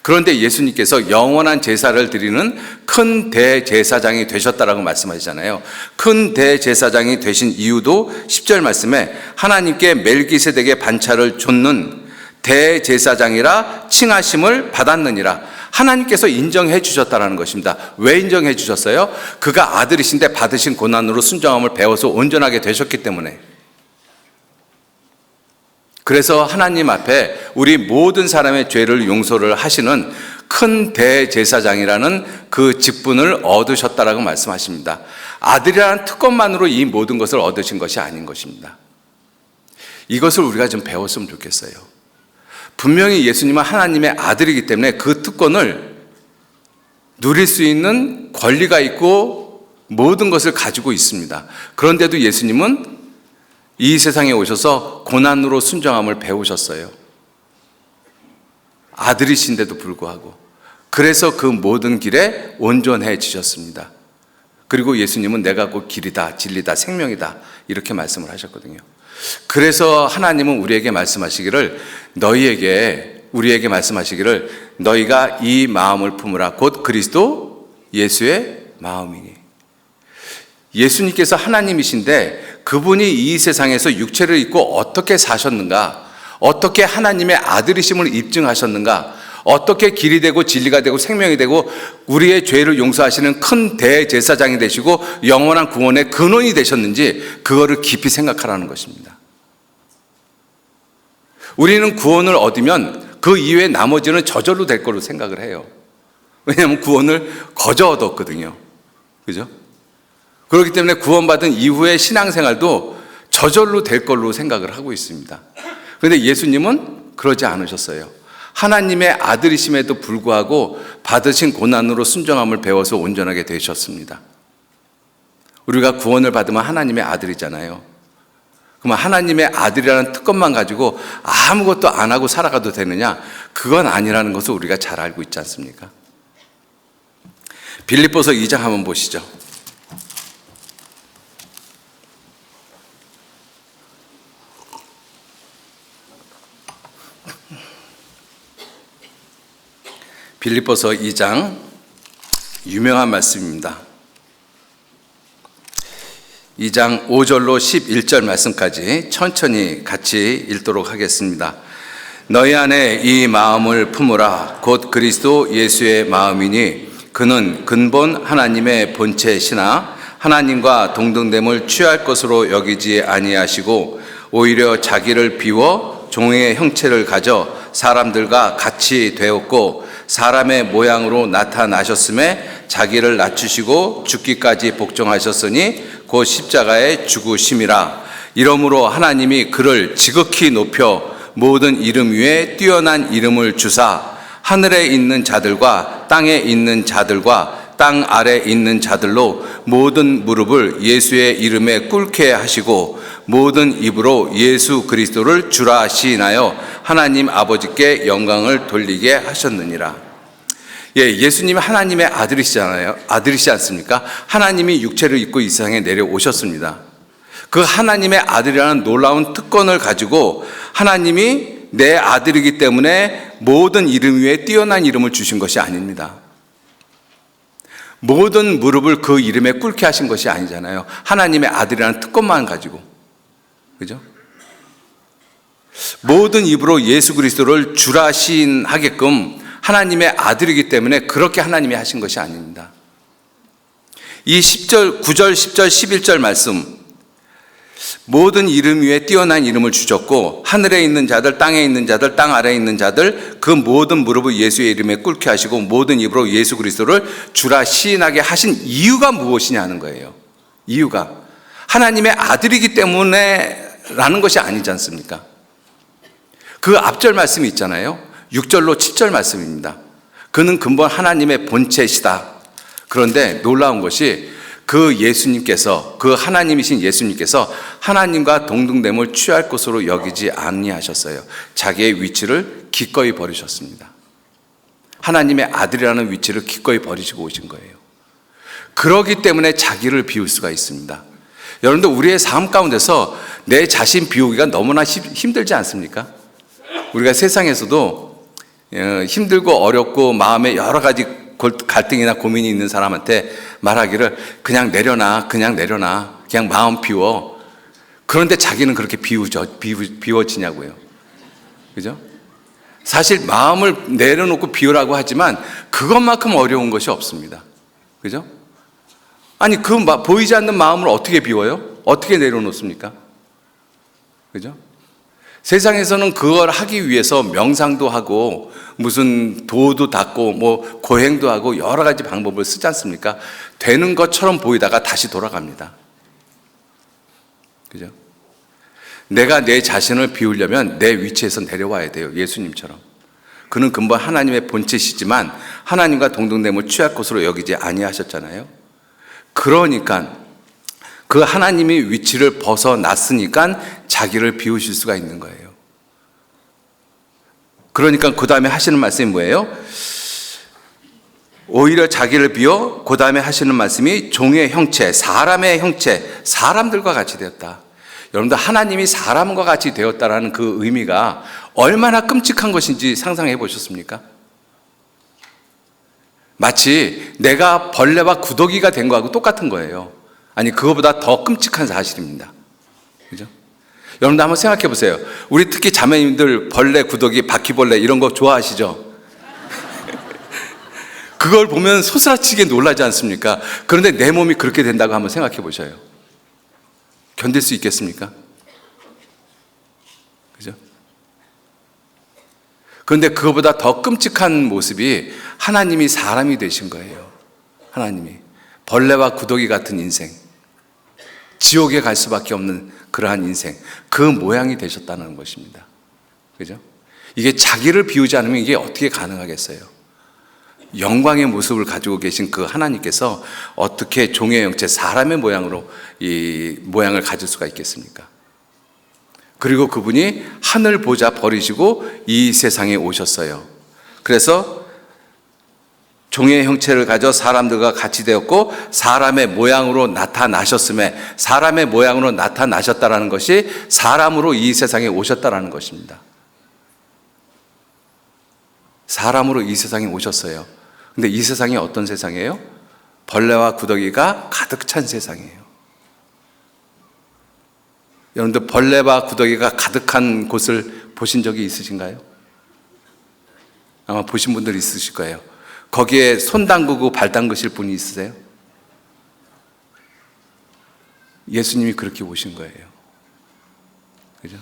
그런데 예수님께서 영원한 제사를 드리는 큰 대제사장이 되셨다라고 말씀하시잖아요. 큰 대제사장이 되신 이유도 10절 말씀에 하나님께 멜기세덱의 반차를 좇는 대제사장이라 칭하심을 받았느니라. 하나님께서 인정해 주셨다는 것입니다. 왜 인정해 주셨어요? 그가 아들이신데 받으신 고난으로 순종함을 배워서 온전하게 되셨기 때문에. 그래서 하나님 앞에 우리 모든 사람의 죄를 용서를 하시는 큰 대제사장이라는 그 직분을 얻으셨다라고 말씀하십니다. 아들이라는 특권만으로 이 모든 것을 얻으신 것이 아닌 것입니다. 이것을 우리가 좀 배웠으면 좋겠어요. 분명히 예수님은 하나님의 아들이기 때문에 그 특권을 누릴 수 있는 권리가 있고 모든 것을 가지고 있습니다. 그런데도 예수님은 이 세상에 오셔서 고난으로 순종함을 배우셨어요. 아들이신데도 불구하고. 그래서 그 모든 길에 온전해지셨습니다. 그리고 예수님은 내가 곧 길이다, 진리다, 생명이다 이렇게 말씀을 하셨거든요. 그래서 하나님은 우리에게 말씀하시기를 우리에게 말씀하시기를 너희가 이 마음을 품으라 곧 그리스도 예수의 마음이니. 예수님께서 하나님이신데 그분이 이 세상에서 육체를 입고 어떻게 사셨는가, 어떻게 하나님의 아들이심을 입증하셨는가, 어떻게 길이 되고 진리가 되고 생명이 되고 우리의 죄를 용서하시는 큰 대제사장이 되시고 영원한 구원의 근원이 되셨는지 그거를 깊이 생각하라는 것입니다. 우리는 구원을 얻으면 그 이외에 나머지는 저절로 될 거로 생각을 해요. 왜냐하면 구원을 거저 얻었거든요. 그죠? 그렇기 때문에 구원받은 이후의 신앙생활도 저절로 될 걸로 생각을 하고 있습니다. 그런데 예수님은 그러지 않으셨어요. 하나님의 아들이심에도 불구하고 받으신 고난으로 순종함을 배워서 온전하게 되셨습니다. 우리가 구원을 받으면 하나님의 아들이잖아요. 그러면 하나님의 아들이라는 특권만 가지고 아무것도 안 하고 살아가도 되느냐? 그건 아니라는 것을 우리가 잘 알고 있지 않습니까? 빌립보서 2장 한번 보시죠. 빌립보서 2장 유명한 말씀입니다. 2장 5절로 11절 말씀까지 천천히 같이 읽도록 하겠습니다. 너희 안에 이 마음을 품으라. 곧 그리스도 예수의 마음이니 그는 근본 하나님의 본체시나 하나님과 동등됨을 취할 것으로 여기지 아니하시고 오히려 자기를 비워 종의 형체를 가져 사람들과 같이 되었고 사람의 모양으로 나타나셨음에 자기를 낮추시고 죽기까지 복종하셨으니 곧 십자가의 죽으심이라. 이러므로 하나님이 그를 지극히 높여 모든 이름 위에 뛰어난 이름을 주사 하늘에 있는 자들과 땅에 있는 자들과 땅 아래 있는 자들로 모든 무릎을 예수의 이름에 꿇게 하시고 모든 입으로 예수 그리스도를 주라 시인하여 하나님 아버지께 영광을 돌리게 하셨느니라. 예수님이 하나님의 아들이시잖아요. 아들이시지 않습니까? 하나님이 육체를 입고 이 세상에 내려오셨습니다. 그 하나님의 아들이라는 놀라운 특권을 가지고 하나님이 내 아들이기 때문에 모든 이름 위에 뛰어난 이름을 주신 것이 아닙니다. 모든 무릎을 그 이름에 꿇게 하신 것이 아니잖아요. 하나님의 아들이라는 특권만 가지고. 그죠? 모든 입으로 예수 그리스도를 주라 시인하게끔 하나님의 아들이기 때문에 그렇게 하나님이 하신 것이 아닙니다. 이 10절, 9절, 10절, 11절 말씀, 모든 이름 위에 뛰어난 이름을 주셨고 하늘에 있는 자들, 땅에 있는 자들, 땅 아래에 있는 자들 그 모든 무릎을 예수의 이름에 꿇게 하시고 모든 입으로 예수 그리스도를 주라 시인하게 하신 이유가 무엇이냐는 거예요. 이유가 하나님의 아들이기 때문에 라는 것이 아니지 않습니까? 그 앞절 말씀이 있잖아요. 6절로 7절 말씀입니다. 그는 근본 하나님의 본체시다. 그런데 놀라운 것이 그 예수님께서, 그 하나님이신 예수님께서 하나님과 동등됨을 취할 것으로 여기지 아니하셨어요. 자기의 위치를 기꺼이 버리셨습니다. 하나님의 아들이라는 위치를 기꺼이 버리시고 오신 거예요. 그러기 때문에 자기를 비울 수가 있습니다. 여러분들, 우리의 삶 가운데서 내 자신 비우기가 너무나 힘들지 않습니까? 우리가 세상에서도 힘들고 어렵고 마음에 여러 가지 갈등이나 고민이 있는 사람한테 말하기를 그냥 내려놔, 그냥 마음 비워. 그런데 자기는 그렇게 비워지냐고요. 그죠? 사실 마음을 내려놓고 비우라고 하지만 그것만큼 어려운 것이 없습니다. 그죠? 아니, 보이지 않는 마음을 어떻게 비워요? 어떻게 내려놓습니까? 그죠? 세상에서는 그걸 하기 위해서 명상도 하고 무슨 도도 닦고 고행도 하고 여러 가지 방법을 쓰지 않습니까? 되는 것처럼 보이다가 다시 돌아갑니다. 그죠? 내가 내 자신을 비우려면 내 위치에서 내려와야 돼요. 예수님처럼. 그는 근본 하나님의 본체시지만 하나님과 동등됨을 취할 것으로 여기지 아니하셨잖아요. 그러니까 그 하나님이 위치를 벗어났으니까 자기를 비우실 수가 있는 거예요. 그러니까 그 다음에 하시는 말씀이 뭐예요? 오히려 자기를 비워 그 다음에 하시는 말씀이 종의 형체, 사람의 형체, 사람들과 같이 되었다. 여러분들, 하나님이 사람과 같이 되었다라는 그 의미가 얼마나 끔찍한 것인지 상상해 보셨습니까? 마치 내가 벌레와 구더기가 된 거하고 똑같은 거예요. 아니, 그거보다 더 끔찍한 사실입니다. 그죠? 여러분들 한번 생각해 보세요. 우리 특히 자매님들 벌레, 구더기, 바퀴벌레 이런 거 좋아하시죠? 그걸 보면 소스라치게 놀라지 않습니까? 그런데 내 몸이 그렇게 된다고 한번 생각해 보셔요. 견딜 수 있겠습니까? 그죠? 그런데 그거보다 더 끔찍한 모습이 하나님이 사람이 되신 거예요. 하나님이 벌레와 구더기 같은 인생, 지옥에 갈 수밖에 없는 그러한 인생, 그 모양이 되셨다는 것입니다. 그죠? 이게 자기를 비우지 않으면 이게 어떻게 가능하겠어요? 영광의 모습을 가지고 계신 그 하나님께서 어떻게 종의 형체, 사람의 모양으로 이 모양을 가질 수가 있겠습니까? 그리고 그분이 하늘 보좌 버리시고 이 세상에 오셨어요. 그래서 종의 형체를 가져 사람들과 같이 되었고 사람의 모양으로 나타나셨음에, 사람의 모양으로 나타나셨다라는 것이 사람으로 이 세상에 오셨다라는 것입니다. 사람으로 이 세상에 오셨어요. 근데 이 세상이 어떤 세상이에요? 벌레와 구더기가 가득 찬 세상이에요. 여러분들 벌레와 구더기가 가득한 곳을 보신 적이 있으신가요? 아마 보신 분들 있으실 거예요. 거기에 손 담그고 발 담그실 분이 있으세요? 예수님이 그렇게 오신 거예요. 그죠?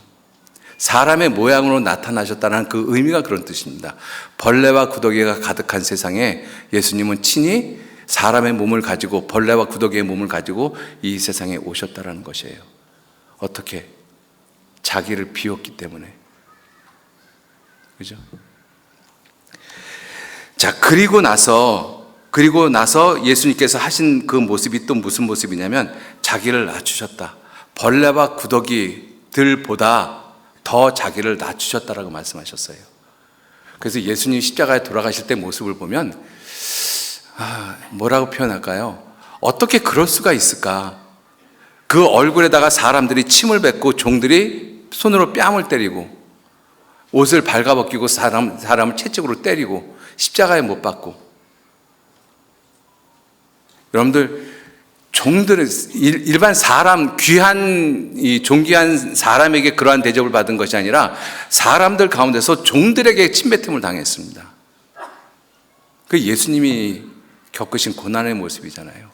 사람의 모양으로 나타나셨다는 그 의미가 그런 뜻입니다. 벌레와 구더기가 가득한 세상에 예수님은 친히 사람의 몸을 가지고, 벌레와 구더기의 몸을 가지고 이 세상에 오셨다는 것이에요. 어떻게? 자기를 비웠기 때문에. 그죠? 자, 그리고 나서 예수님께서 하신 그 모습이 또 무슨 모습이냐면 자기를 낮추셨다. 벌레와 구더기들보다 더 자기를 낮추셨다라고 말씀하셨어요. 그래서 예수님 십자가에 돌아가실 때 모습을 보면 뭐라고 표현할까요? 어떻게 그럴 수가 있을까? 그 얼굴에다가 사람들이 침을 뱉고 종들이 손으로 뺨을 때리고 옷을 발가벗기고 사람을 채찍으로 때리고 십자가에 못 박고, 여러분들 종들은 일반 사람, 귀한 존귀한 사람에게 그러한 대접을 받은 것이 아니라 사람들 가운데서 종들에게 침뱉음을 당했습니다. 그 예수님이 겪으신 고난의 모습이잖아요.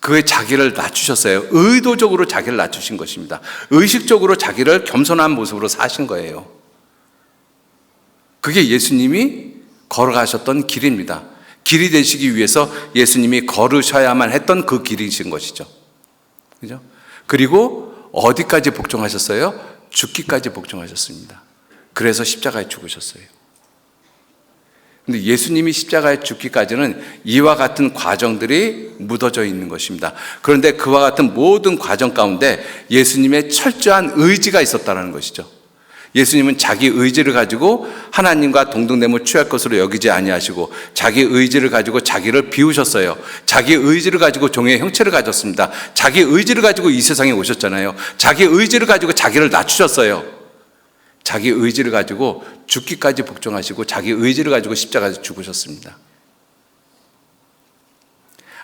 그에 자기를 낮추셨어요. 의도적으로 자기를 낮추신 것입니다. 의식적으로 자기를 겸손한 모습으로 사신 거예요. 그게 예수님이 걸어가셨던 길입니다. 길이 되시기 위해서 예수님이 걸으셔야만 했던 그 길이신 것이죠. 그죠? 그리고 어디까지 복종하셨어요? 죽기까지 복종하셨습니다. 그래서 십자가에 죽으셨어요. 근데 예수님이 십자가에 죽기까지는 이와 같은 과정들이 묻어져 있는 것입니다. 그런데 그와 같은 모든 과정 가운데 예수님의 철저한 의지가 있었다는 것이죠. 예수님은 자기 의지를 가지고 하나님과 동등됨을 취할 것으로 여기지 아니하시고 자기 의지를 가지고 자기를 비우셨어요. 자기 의지를 가지고 종의 형체를 가졌습니다. 자기 의지를 가지고 이 세상에 오셨잖아요. 자기 의지를 가지고 자기를 낮추셨어요. 자기 의지를 가지고 죽기까지 복종하시고 자기 의지를 가지고 십자가에서 죽으셨습니다.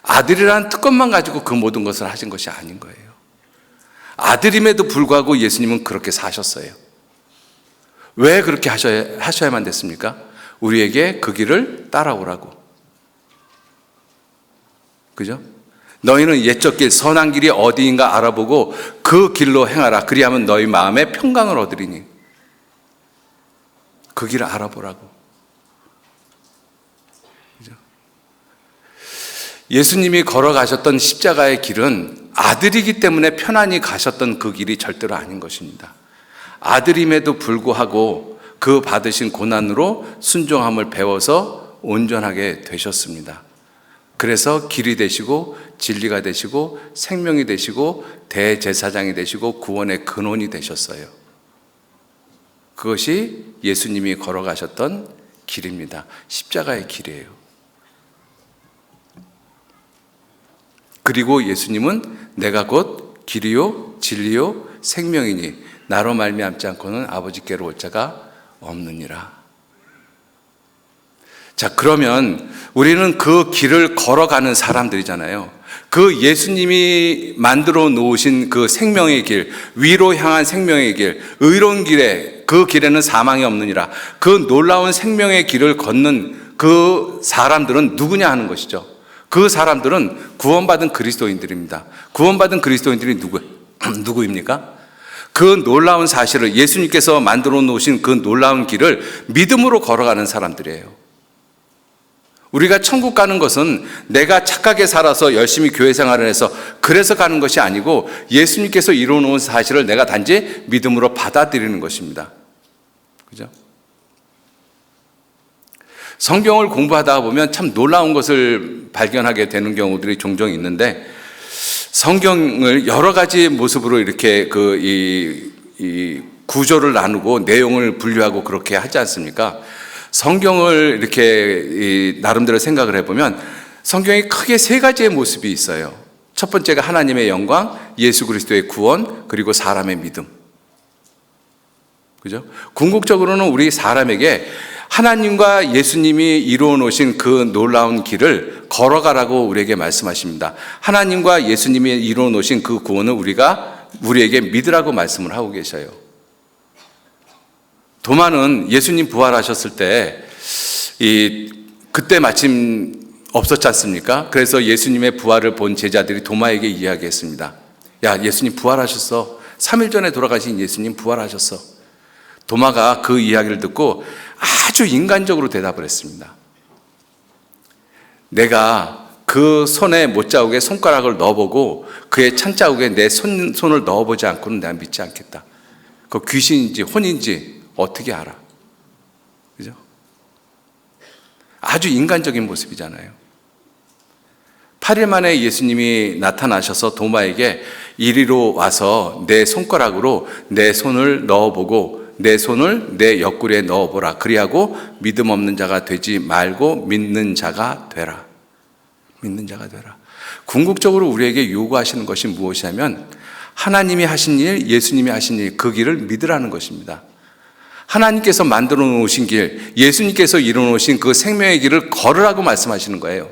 아들이라는 특권만 가지고 그 모든 것을 하신 것이 아닌 거예요. 아들임에도 불구하고 예수님은 그렇게 사셨어요. 왜 그렇게 하셔야만 됐습니까? 우리에게 그 길을 따라오라고. 그죠? 너희는 옛적 길, 선한 길이 어디인가 알아보고 그 길로 행하라. 그리하면 너희 마음에 평강을 얻으리니. 그 길을 알아보라고. 그죠? 예수님이 걸어가셨던 십자가의 길은 아들이기 때문에 편안히 가셨던 그 길이 절대로 아닌 것입니다. 아들임에도 불구하고 그 받으신 고난으로 순종함을 배워서 온전하게 되셨습니다. 그래서 길이 되시고 진리가 되시고 생명이 되시고 대제사장이 되시고 구원의 근원이 되셨어요. 그것이 예수님이 걸어가셨던 길입니다. 십자가의 길이에요. 그리고 예수님은 내가 곧 길이요 진리요 생명이니 나로 말미암지 않고는 아버지께로 올 자가 없느니라. 자, 그러면 우리는 그 길을 걸어가는 사람들이잖아요. 그 예수님이 만들어 놓으신 그 생명의 길, 위로 향한 생명의 길, 의로운 길에, 그 길에는 사망이 없느니라. 그 놀라운 생명의 길을 걷는 그 사람들은 누구냐 하는 것이죠. 그 사람들은 구원받은 그리스도인들입니다. 구원받은 그리스도인들이 누구입니까? 그 놀라운 사실을, 예수님께서 만들어 놓으신 그 놀라운 길을 믿음으로 걸어가는 사람들이에요. 우리가 천국 가는 것은 내가 착하게 살아서 열심히 교회 생활을 해서 그래서 가는 것이 아니고 예수님께서 이루어 놓은 사실을 내가 단지 믿음으로 받아들이는 것입니다. 그죠? 성경을 공부하다 보면 참 놀라운 것을 발견하게 되는 경우들이 종종 있는데, 성경을 여러 가지 모습으로 이렇게 이 구조를 나누고 내용을 분류하고 그렇게 하지 않습니까? 성경을 이렇게 나름대로 생각을 해보면 성경에 크게 세 가지의 모습이 있어요. 첫 번째가 하나님의 영광, 예수 그리스도의 구원, 그리고 사람의 믿음. 그죠? 궁극적으로는 우리 사람에게 하나님과 예수님이 이루어 놓으신 그 놀라운 길을 걸어가라고 우리에게 말씀하십니다. 하나님과 예수님이 이루어 놓으신 그 구원을 우리에게 믿으라고 말씀을 하고 계셔요. 도마는 예수님 부활하셨을 때 그때 마침 없었지 않습니까? 그래서 예수님의 부활을 본 제자들이 도마에게 이야기했습니다. 야, 예수님 부활하셨어. 3일 전에 돌아가신 예수님 부활하셨어. 도마가 그 이야기를 듣고 아주 인간적으로 대답을 했습니다. 내가 그 손에 못자국에 손가락을 넣어보고 그의 찬자국에 내 손을 넣어보지 않고는 내가 믿지 않겠다. 그 귀신인지 혼인지 어떻게 알아? 그죠? 아주 인간적인 모습이잖아요. 8일 만에 예수님이 나타나셔서 도마에게 이리로 와서 내 손가락으로 내 손을 넣어보고 내 손을 내 옆구리에 넣어보라. 그리하고 믿음 없는 자가 되지 말고 믿는 자가 되라. 믿는 자가 되라. 궁극적으로 우리에게 요구하시는 것이 무엇이냐면 하나님이 하신 일, 예수님이 하신 일, 그 길을 믿으라는 것입니다. 하나님께서 만들어 놓으신 길, 예수님께서 이루어 놓으신 그 생명의 길을 걸으라고 말씀하시는 거예요.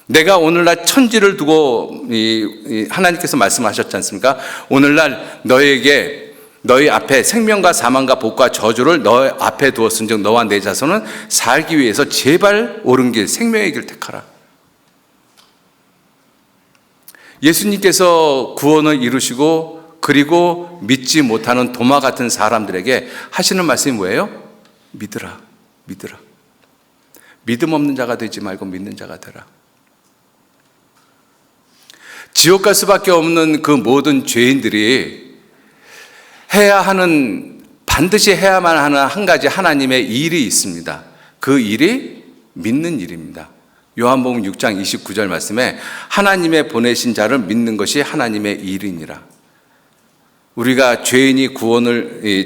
내가 오늘날 천지를 두고 하나님께서 말씀하셨지 않습니까? 오늘날 너희 앞에 생명과 사망과 복과 저주를 너희 앞에 두었은즉 너와 내 자손은 살기 위해서 제발 옳은 길, 생명의 길 택하라. 예수님께서 구원을 이루시고 그리고 믿지 못하는 도마 같은 사람들에게 하시는 말씀이 뭐예요? 믿으라, 믿으라. 믿음 없는 자가 되지 말고 믿는 자가 되라. 지옥 갈 수밖에 없는 그 모든 죄인들이 반드시 해야만 하는 한 가지 하나님의 일이 있습니다. 그 일이 믿는 일입니다. 요한복음 6장 29절 말씀에 하나님의 보내신 자를 믿는 것이 하나님의 일이니라. 우리가 죄인이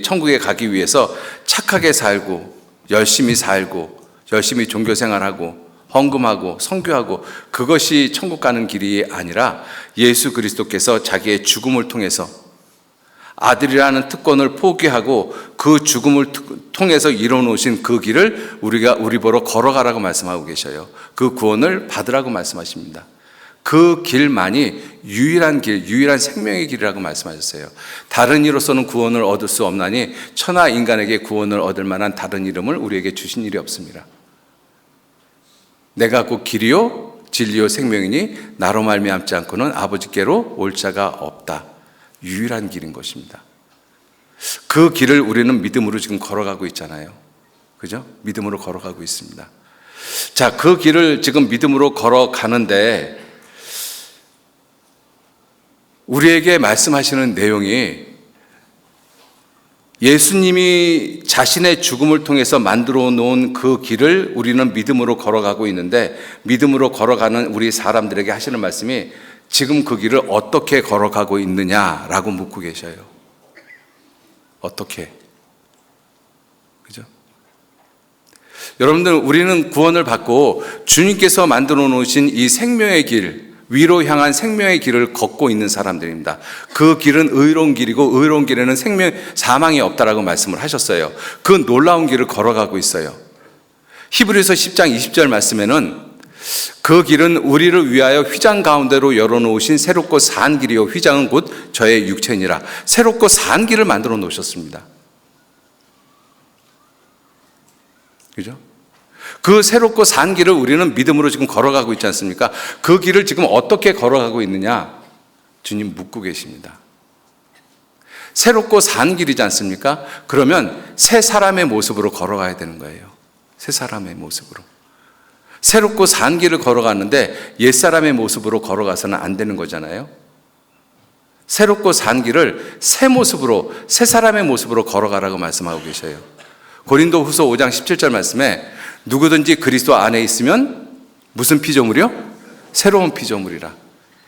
천국에 가기 위해서 착하게 살고 열심히 종교생활하고 헌금하고 선교하고 그것이 천국 가는 길이 아니라 예수 그리스도께서 자기의 죽음을 통해서 아들이라는 특권을 포기하고 그 죽음을 통해서 이뤄놓으신 그 길을 우리 보러 걸어가라고 말씀하고 계셔요. 그 구원을 받으라고 말씀하십니다. 그 길만이 유일한 길, 유일한 생명의 길이라고 말씀하셨어요. 다른 이로서는 구원을 얻을 수 없나니 천하 인간에게 구원을 얻을 만한 다른 이름을 우리에게 주신 일이 없습니다. 내가 곧 길이요 진리요 생명이니 나로 말미암지 않고는 아버지께로 올 자가 없다. 유일한 길인 것입니다. 그 길을 우리는 믿음으로 지금 걸어가고 있잖아요. 그죠? 믿음으로 걸어가고 있습니다. 자, 그 길을 지금 믿음으로 걸어가는데 우리에게 말씀하시는 내용이 예수님이 자신의 죽음을 통해서 만들어 놓은 그 길을 우리는 믿음으로 걸어가고 있는데 믿음으로 걸어가는 우리 사람들에게 하시는 말씀이 지금 그 길을 어떻게 걸어가고 있느냐라고 묻고 계셔요. 어떻게? 그죠? 여러분들, 우리는 구원을 받고 주님께서 만들어 놓으신 이 생명의 길, 위로 향한 생명의 길을 걷고 있는 사람들입니다. 그 길은 의로운 길이고 의로운 길에는 사망이 없다라고 말씀을 하셨어요. 그 놀라운 길을 걸어가고 있어요. 히브리서 10장 20절 말씀에는 그 길은 우리를 위하여 휘장 가운데로 열어놓으신 새롭고 산 길이요 휘장은 곧 저의 육체니라. 새롭고 산 길을 만들어 놓으셨습니다. 그죠? 그 새롭고 산 길을 우리는 믿음으로 지금 걸어가고 있지 않습니까? 그 길을 지금 어떻게 걸어가고 있느냐? 주님 묻고 계십니다. 새롭고 산 길이지 않습니까? 그러면 새 사람의 모습으로 걸어가야 되는 거예요. 새 사람의 모습으로. 새롭고 산 길을 걸어가는데 옛사람의 모습으로 걸어가서는 안 되는 거잖아요. 새롭고 산 길을 새 모습으로, 새 사람의 모습으로 걸어가라고 말씀하고 계셔요. 고린도 후서 5장 17절 말씀에 누구든지 그리스도 안에 있으면 무슨 피조물이요? 새로운 피조물이라.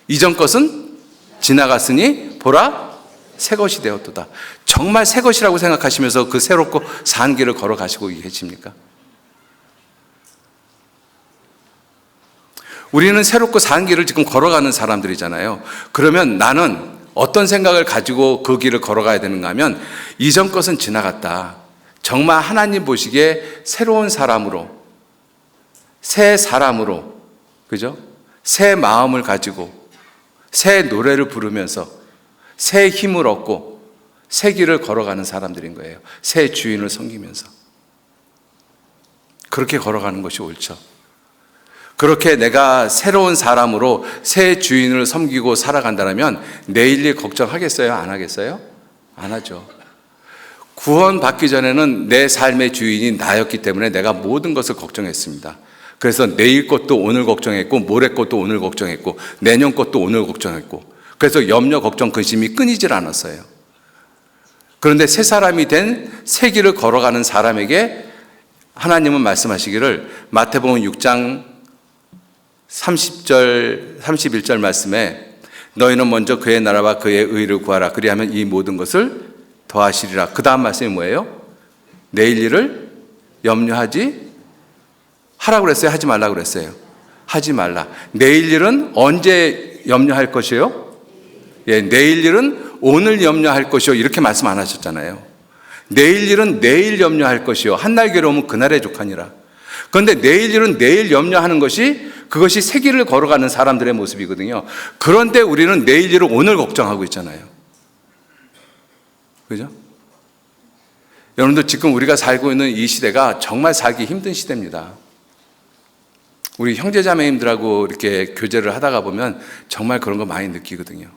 이전 것은 지나갔으니 보라 새 것이 되었도다. 정말 새 것이라고 생각하시면서 그 새롭고 산 길을 걸어가시고 계십니까? 우리는 새롭고 산 길을 지금 걸어가는 사람들이잖아요. 그러면 나는 어떤 생각을 가지고 그 길을 걸어가야 되는가 하면 이전 것은 지나갔다. 정말 하나님 보시기에 새로운 사람으로, 새 사람으로, 그죠? 새 마음을 가지고 새 노래를 부르면서 새 힘을 얻고 새 길을 걸어가는 사람들인 거예요. 새 주인을 섬기면서. 그렇게 걸어가는 것이 옳죠. 그렇게 내가 새로운 사람으로 새 주인을 섬기고 살아간다면 내일 일 걱정하겠어요? 안 하겠어요? 안 하죠. 구원받기 전에는 내 삶의 주인이 나였기 때문에 내가 모든 것을 걱정했습니다. 그래서 내일 것도 오늘 걱정했고, 모레 것도 오늘 걱정했고, 내년 것도 오늘 걱정했고, 그래서 염려, 걱정, 근심이 끊이질 않았어요. 그런데 새 사람이 된 새 길을 걸어가는 사람에게 하나님은 말씀하시기를, 마태복음 6장 30절, 31절 말씀에 너희는 먼저 그의 나라와 그의 의를 구하라. 그리하면 이 모든 것을 더하시리라. 그 다음 말씀이 뭐예요? 내일 일을 염려하지 하라고 그랬어요? 하지 말라고 그랬어요? 하지 말라. 내일 일은 언제 염려할 것이요? 예, 내일 일은 오늘 염려할 것이요. 이렇게 말씀 안 하셨잖아요. 내일 일은 내일 염려할 것이요. 한날 괴로움은 그날에 족하니라. 그런데 내일 일은 내일 염려하는 것이, 그것이 새 길을 걸어가는 사람들의 모습이거든요. 그런데 우리는 내일 일을 오늘 걱정하고 있잖아요. 그죠? 여러분들, 지금 우리가 살고 있는 이 시대가 정말 살기 힘든 시대입니다. 우리 형제자매님들하고 이렇게 교제를 하다가 보면 정말 그런 거 많이 느끼거든요.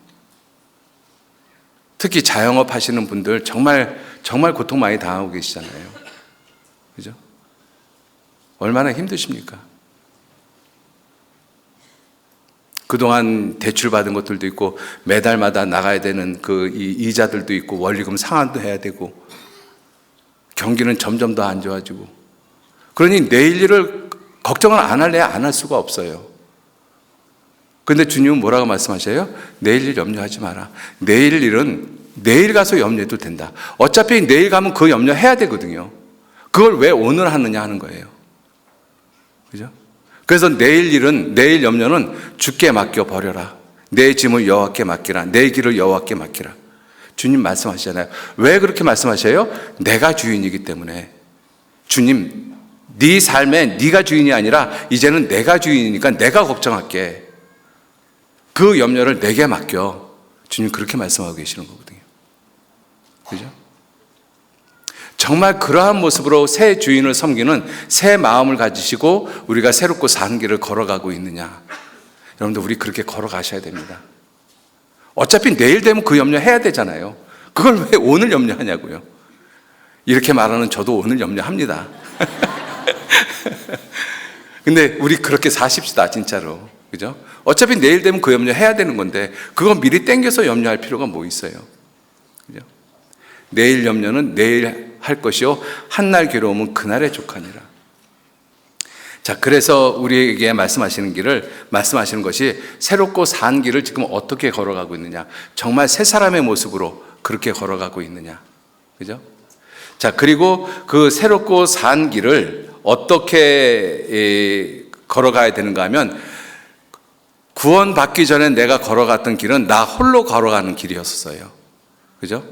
특히 자영업 하시는 분들 정말 고통 많이 당하고 계시잖아요. 그죠? 얼마나 힘드십니까? 그동안 대출받은 것들도 있고, 매달마다 나가야 되는 그 이자들도 있고, 원리금 상환도 해야 되고, 경기는 점점 더 안 좋아지고, 그러니 내일 일을 걱정을 안 할래 안 할 수가 없어요. 그런데 주님은 뭐라고 말씀하셔요? 내일 일 염려하지 마라. 내일 일은 내일 가서 염려해도 된다. 어차피 내일 가면 그 염려해야 되거든요. 그걸 왜 오늘 하느냐 하는 거예요. 그죠? 그래서 내일 염려는 주께 맡겨 버려라. 내 짐을 여호와께 맡기라. 내 길을 여호와께 맡기라. 주님 말씀하시잖아요. 왜 그렇게 말씀하셔요? 내가 주인이기 때문에. 주님, 네 삶에 네가 주인이 아니라 이제는 내가 주인이니까 내가 걱정할게. 그 염려를 내게 맡겨. 주님 그렇게 말씀하고 계시는 거거든요. 그죠? 정말 그러한 모습으로 새 주인을 섬기는 새 마음을 가지시고 우리가 새롭고 사는 길을 걸어가고 있느냐. 여러분들, 우리 그렇게 걸어가셔야 됩니다. 어차피 내일 되면 그 염려 해야 되잖아요. 그걸 왜 오늘 염려하냐고요. 이렇게 말하는 저도 오늘 염려합니다. 근데 우리 그렇게 사십시다, 진짜로. 그죠? 어차피 내일 되면 그 염려 해야 되는 건데 그건 미리 땡겨서 염려할 필요가 뭐 있어요. 그죠? 내일 염려는 내일 할 것이요 한날 괴로움은 그날에 족하니라. 자, 그래서 우리에게 말씀하시는 것이 새롭고 산 길을 지금 어떻게 걸어가고 있느냐. 정말 새 사람의 모습으로 그렇게 걸어가고 있느냐. 그죠? 자, 그리고 그 새롭고 산 길을 어떻게 걸어가야 되는가 하면, 구원받기 전에 내가 걸어갔던 길은 나 홀로 걸어가는 길이었어요. 그죠?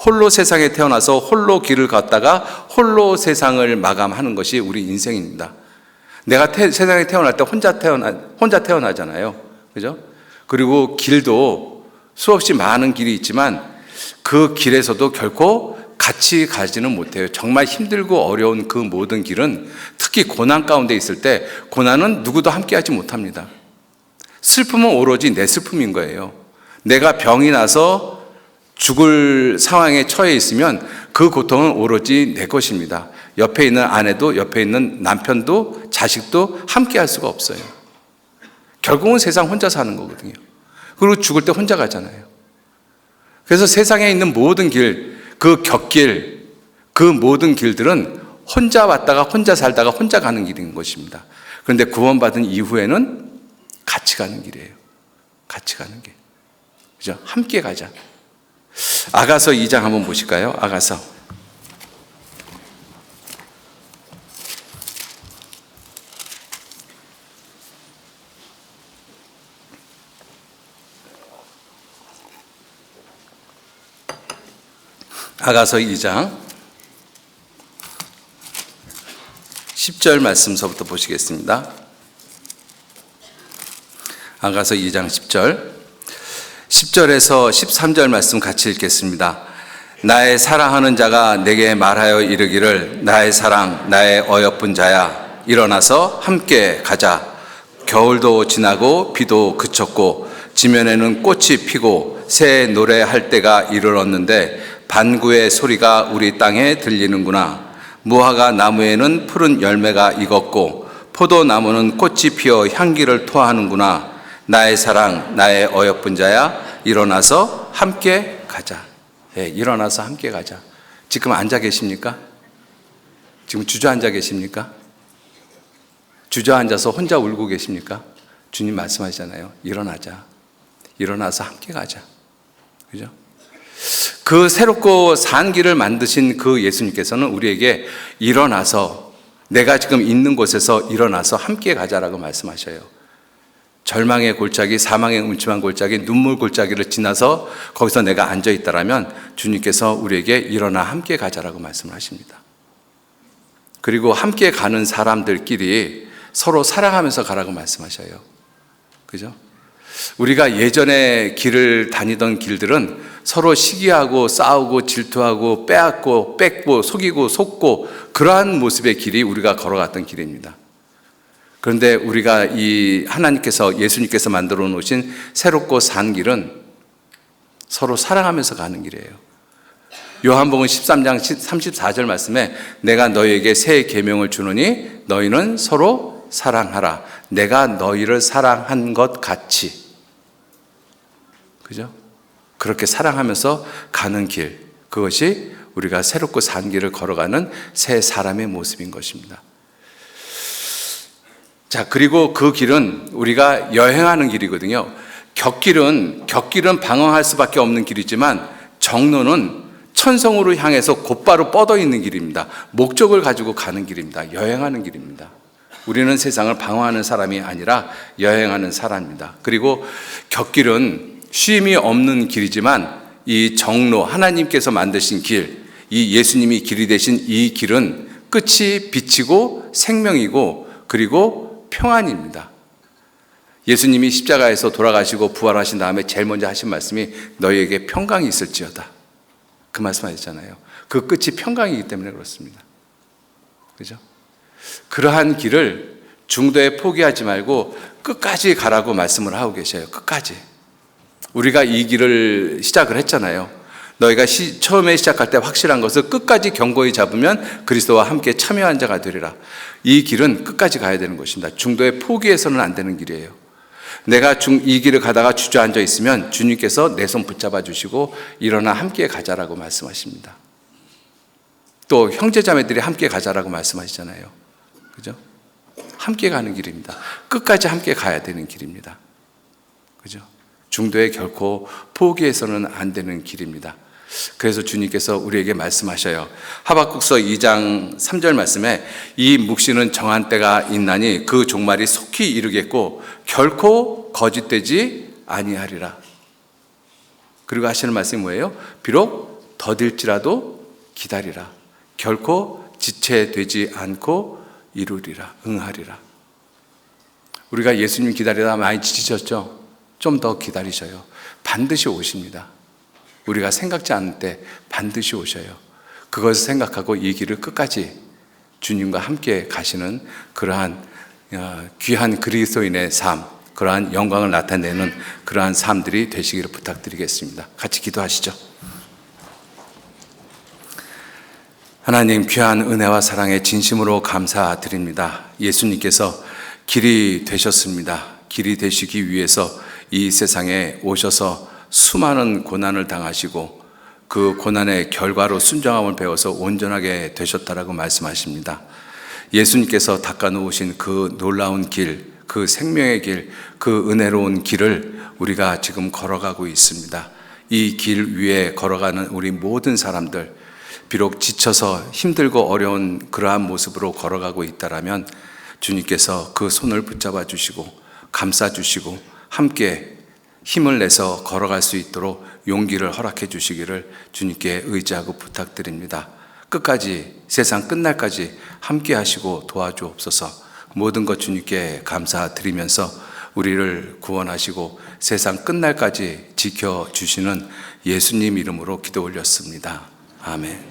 홀로 세상에 태어나서 홀로 길을 걷다가 홀로 세상을 마감하는 것이 우리 인생입니다. 내가 세상에 태어날 때 혼자 태어나잖아요. 그죠? 그리고 길도 수없이 많은 길이 있지만 그 길에서도 결코 같이 가지는 못해요. 정말 힘들고 어려운 그 모든 길은, 특히 고난 가운데 있을 때 고난은 누구도 함께 하지 못합니다. 슬픔은 오로지 내 슬픔인 거예요. 내가 병이 나서 죽을 상황에 처해 있으면 그 고통은 오로지 내 것입니다. 옆에 있는 아내도, 옆에 있는 남편도, 자식도 함께 할 수가 없어요. 결국은 세상 혼자 사는 거거든요. 그리고 죽을 때 혼자 가잖아요. 그래서 세상에 있는 모든 길, 그 곁길, 그 모든 길들은 혼자 왔다가 혼자 살다가 혼자 가는 길인 것입니다. 그런데 구원받은 이후에는 같이 가는 길이에요. 같이 가는 길. 그죠? 함께 가자. 아가서 2장 한번 보실까요? 아가서. 아가서 2장 10절 말씀서부터 보시겠습니다. 아가서 2장 10절. 10절에서 13절 말씀 같이 읽겠습니다. 나의 사랑하는 자가 내게 말하여 이르기를 나의 사랑 나의 어여쁜 자야 일어나서 함께 가자. 겨울도 지나고 비도 그쳤고 지면에는 꽃이 피고 새 노래할 때가 이르렀는데 반구의 소리가 우리 땅에 들리는구나. 무화과 나무에는 푸른 열매가 익었고 포도나무는 꽃이 피어 향기를 토하는구나. 나의 사랑 나의 어여쁜 자야 일어나서 함께 가자. 일어나서 함께 가자. 지금 앉아 계십니까? 지금 주저앉아 계십니까? 주저앉아서 혼자 울고 계십니까? 주님 말씀하시잖아요. 일어나자. 일어나서 함께 가자. 그죠? 그 새롭고 산 길을 만드신 그 예수님께서는 우리에게 일어나서 내가 지금 있는 곳에서 일어나서 함께 가자라고 말씀하셔요. 절망의 골짜기, 사망의 음침한 골짜기, 눈물 골짜기를 지나서 거기서 내가 앉아 있다라면 주님께서 우리에게 일어나 함께 가자라고 말씀을 하십니다. 그리고 함께 가는 사람들끼리 서로 사랑하면서 가라고 말씀하셔요. 그죠? 우리가 예전에 길을 다니던 길들은 서로 시기하고 싸우고 질투하고 빼앗고 뺏고 속이고 속고 그러한 모습의 길이 우리가 걸어갔던 길입니다. 그런데 우리가 이 하나님께서 예수님께서 만들어 놓으신 새롭고 산 길은 서로 사랑하면서 가는 길이에요. 요한복음 13장 34절 말씀에 내가 너희에게 새 계명을 주노니 너희는 서로 사랑하라. 내가 너희를 사랑한 것 같이. 그죠? 그렇게 사랑하면서 가는 길, 그것이 우리가 새롭고 산 길을 걸어가는 새 사람의 모습인 것입니다. 자, 그리고 그 길은 우리가 여행하는 길이거든요. 격길은 방황할 수밖에 없는 길이지만 정로는 천성으로 향해서 곧바로 뻗어 있는 길입니다. 목적을 가지고 가는 길입니다. 여행하는 길입니다. 우리는 세상을 방황하는 사람이 아니라 여행하는 사람입니다. 그리고 격길은 쉼이 없는 길이지만 이 정로, 하나님께서 만드신 길, 이 예수님이 길이 되신 이 길은 끝이 빛이고 생명이고 그리고 평안입니다. 예수님이 십자가에서 돌아가시고 부활하신 다음에 제일 먼저 하신 말씀이 너희에게 평강이 있을지어다. 그 말씀 하셨잖아요. 그 끝이 평강이기 때문에 그렇습니다. 그죠? 그러한 길을 중도에 포기하지 말고 끝까지 가라고 말씀을 하고 계셔요. 끝까지. 우리가 이 길을 시작을 했잖아요. 너희가 처음에 시작할 때 확실한 것을 끝까지 견고히 잡으면 그리스도와 함께 참여한 자가 되리라. 이 길은 끝까지 가야 되는 것입니다. 중도에 포기해서는 안 되는 길이에요. 내가 이 길을 가다가 주저앉아 있으면 주님께서 내 손 붙잡아 주시고 일어나 함께 가자라고 말씀하십니다. 또 형제자매들이 함께 가자라고 말씀하시잖아요. 그죠? 함께 가는 길입니다. 끝까지 함께 가야 되는 길입니다. 그죠? 중도에 결코 포기해서는 안 되는 길입니다. 그래서 주님께서 우리에게 말씀하셔요. 하박국서 2장 3절 말씀에 이 묵시는 정한 때가 있나니 그 종말이 속히 이르겠고 결코 거짓되지 아니하리라. 그리고 하시는 말씀이 뭐예요? 비록 더딜지라도 기다리라. 결코 지체되지 않고 이루리라. 응하리라. 우리가 예수님 기다리다 많이 지치셨죠? 좀 더 기다리셔요. 반드시 오십니다. 우리가 생각지 않을 때 반드시 오셔요. 그것을 생각하고 이 길을 끝까지 주님과 함께 가시는 그러한 귀한 그리스도인의 삶, 그러한 영광을 나타내는 그러한 삶들이 되시기를 부탁드리겠습니다. 같이 기도하시죠. 하나님, 귀한 은혜와 사랑에 진심으로 감사드립니다. 예수님께서 길이 되셨습니다. 길이 되시기 위해서 이 세상에 오셔서 수많은 고난을 당하시고 그 고난의 결과로 순종함을 배워서 온전하게 되셨다라고 말씀하십니다. 예수님께서 닦아놓으신 그 놀라운 길, 그 생명의 길, 그 은혜로운 길을 우리가 지금 걸어가고 있습니다. 이 길 위에 걸어가는 우리 모든 사람들, 비록 지쳐서 힘들고 어려운 그러한 모습으로 걸어가고 있다라면 주님께서 그 손을 붙잡아 주시고 감싸 주시고 함께 힘을 내서 걸어갈 수 있도록 용기를 허락해 주시기를 주님께 의지하고 부탁드립니다. 끝까지, 세상 끝날까지 함께 하시고 도와주옵소서. 모든 것 주님께 감사드리면서 우리를 구원하시고 세상 끝날까지 지켜주시는 예수님 이름으로 기도 올렸습니다. 아멘.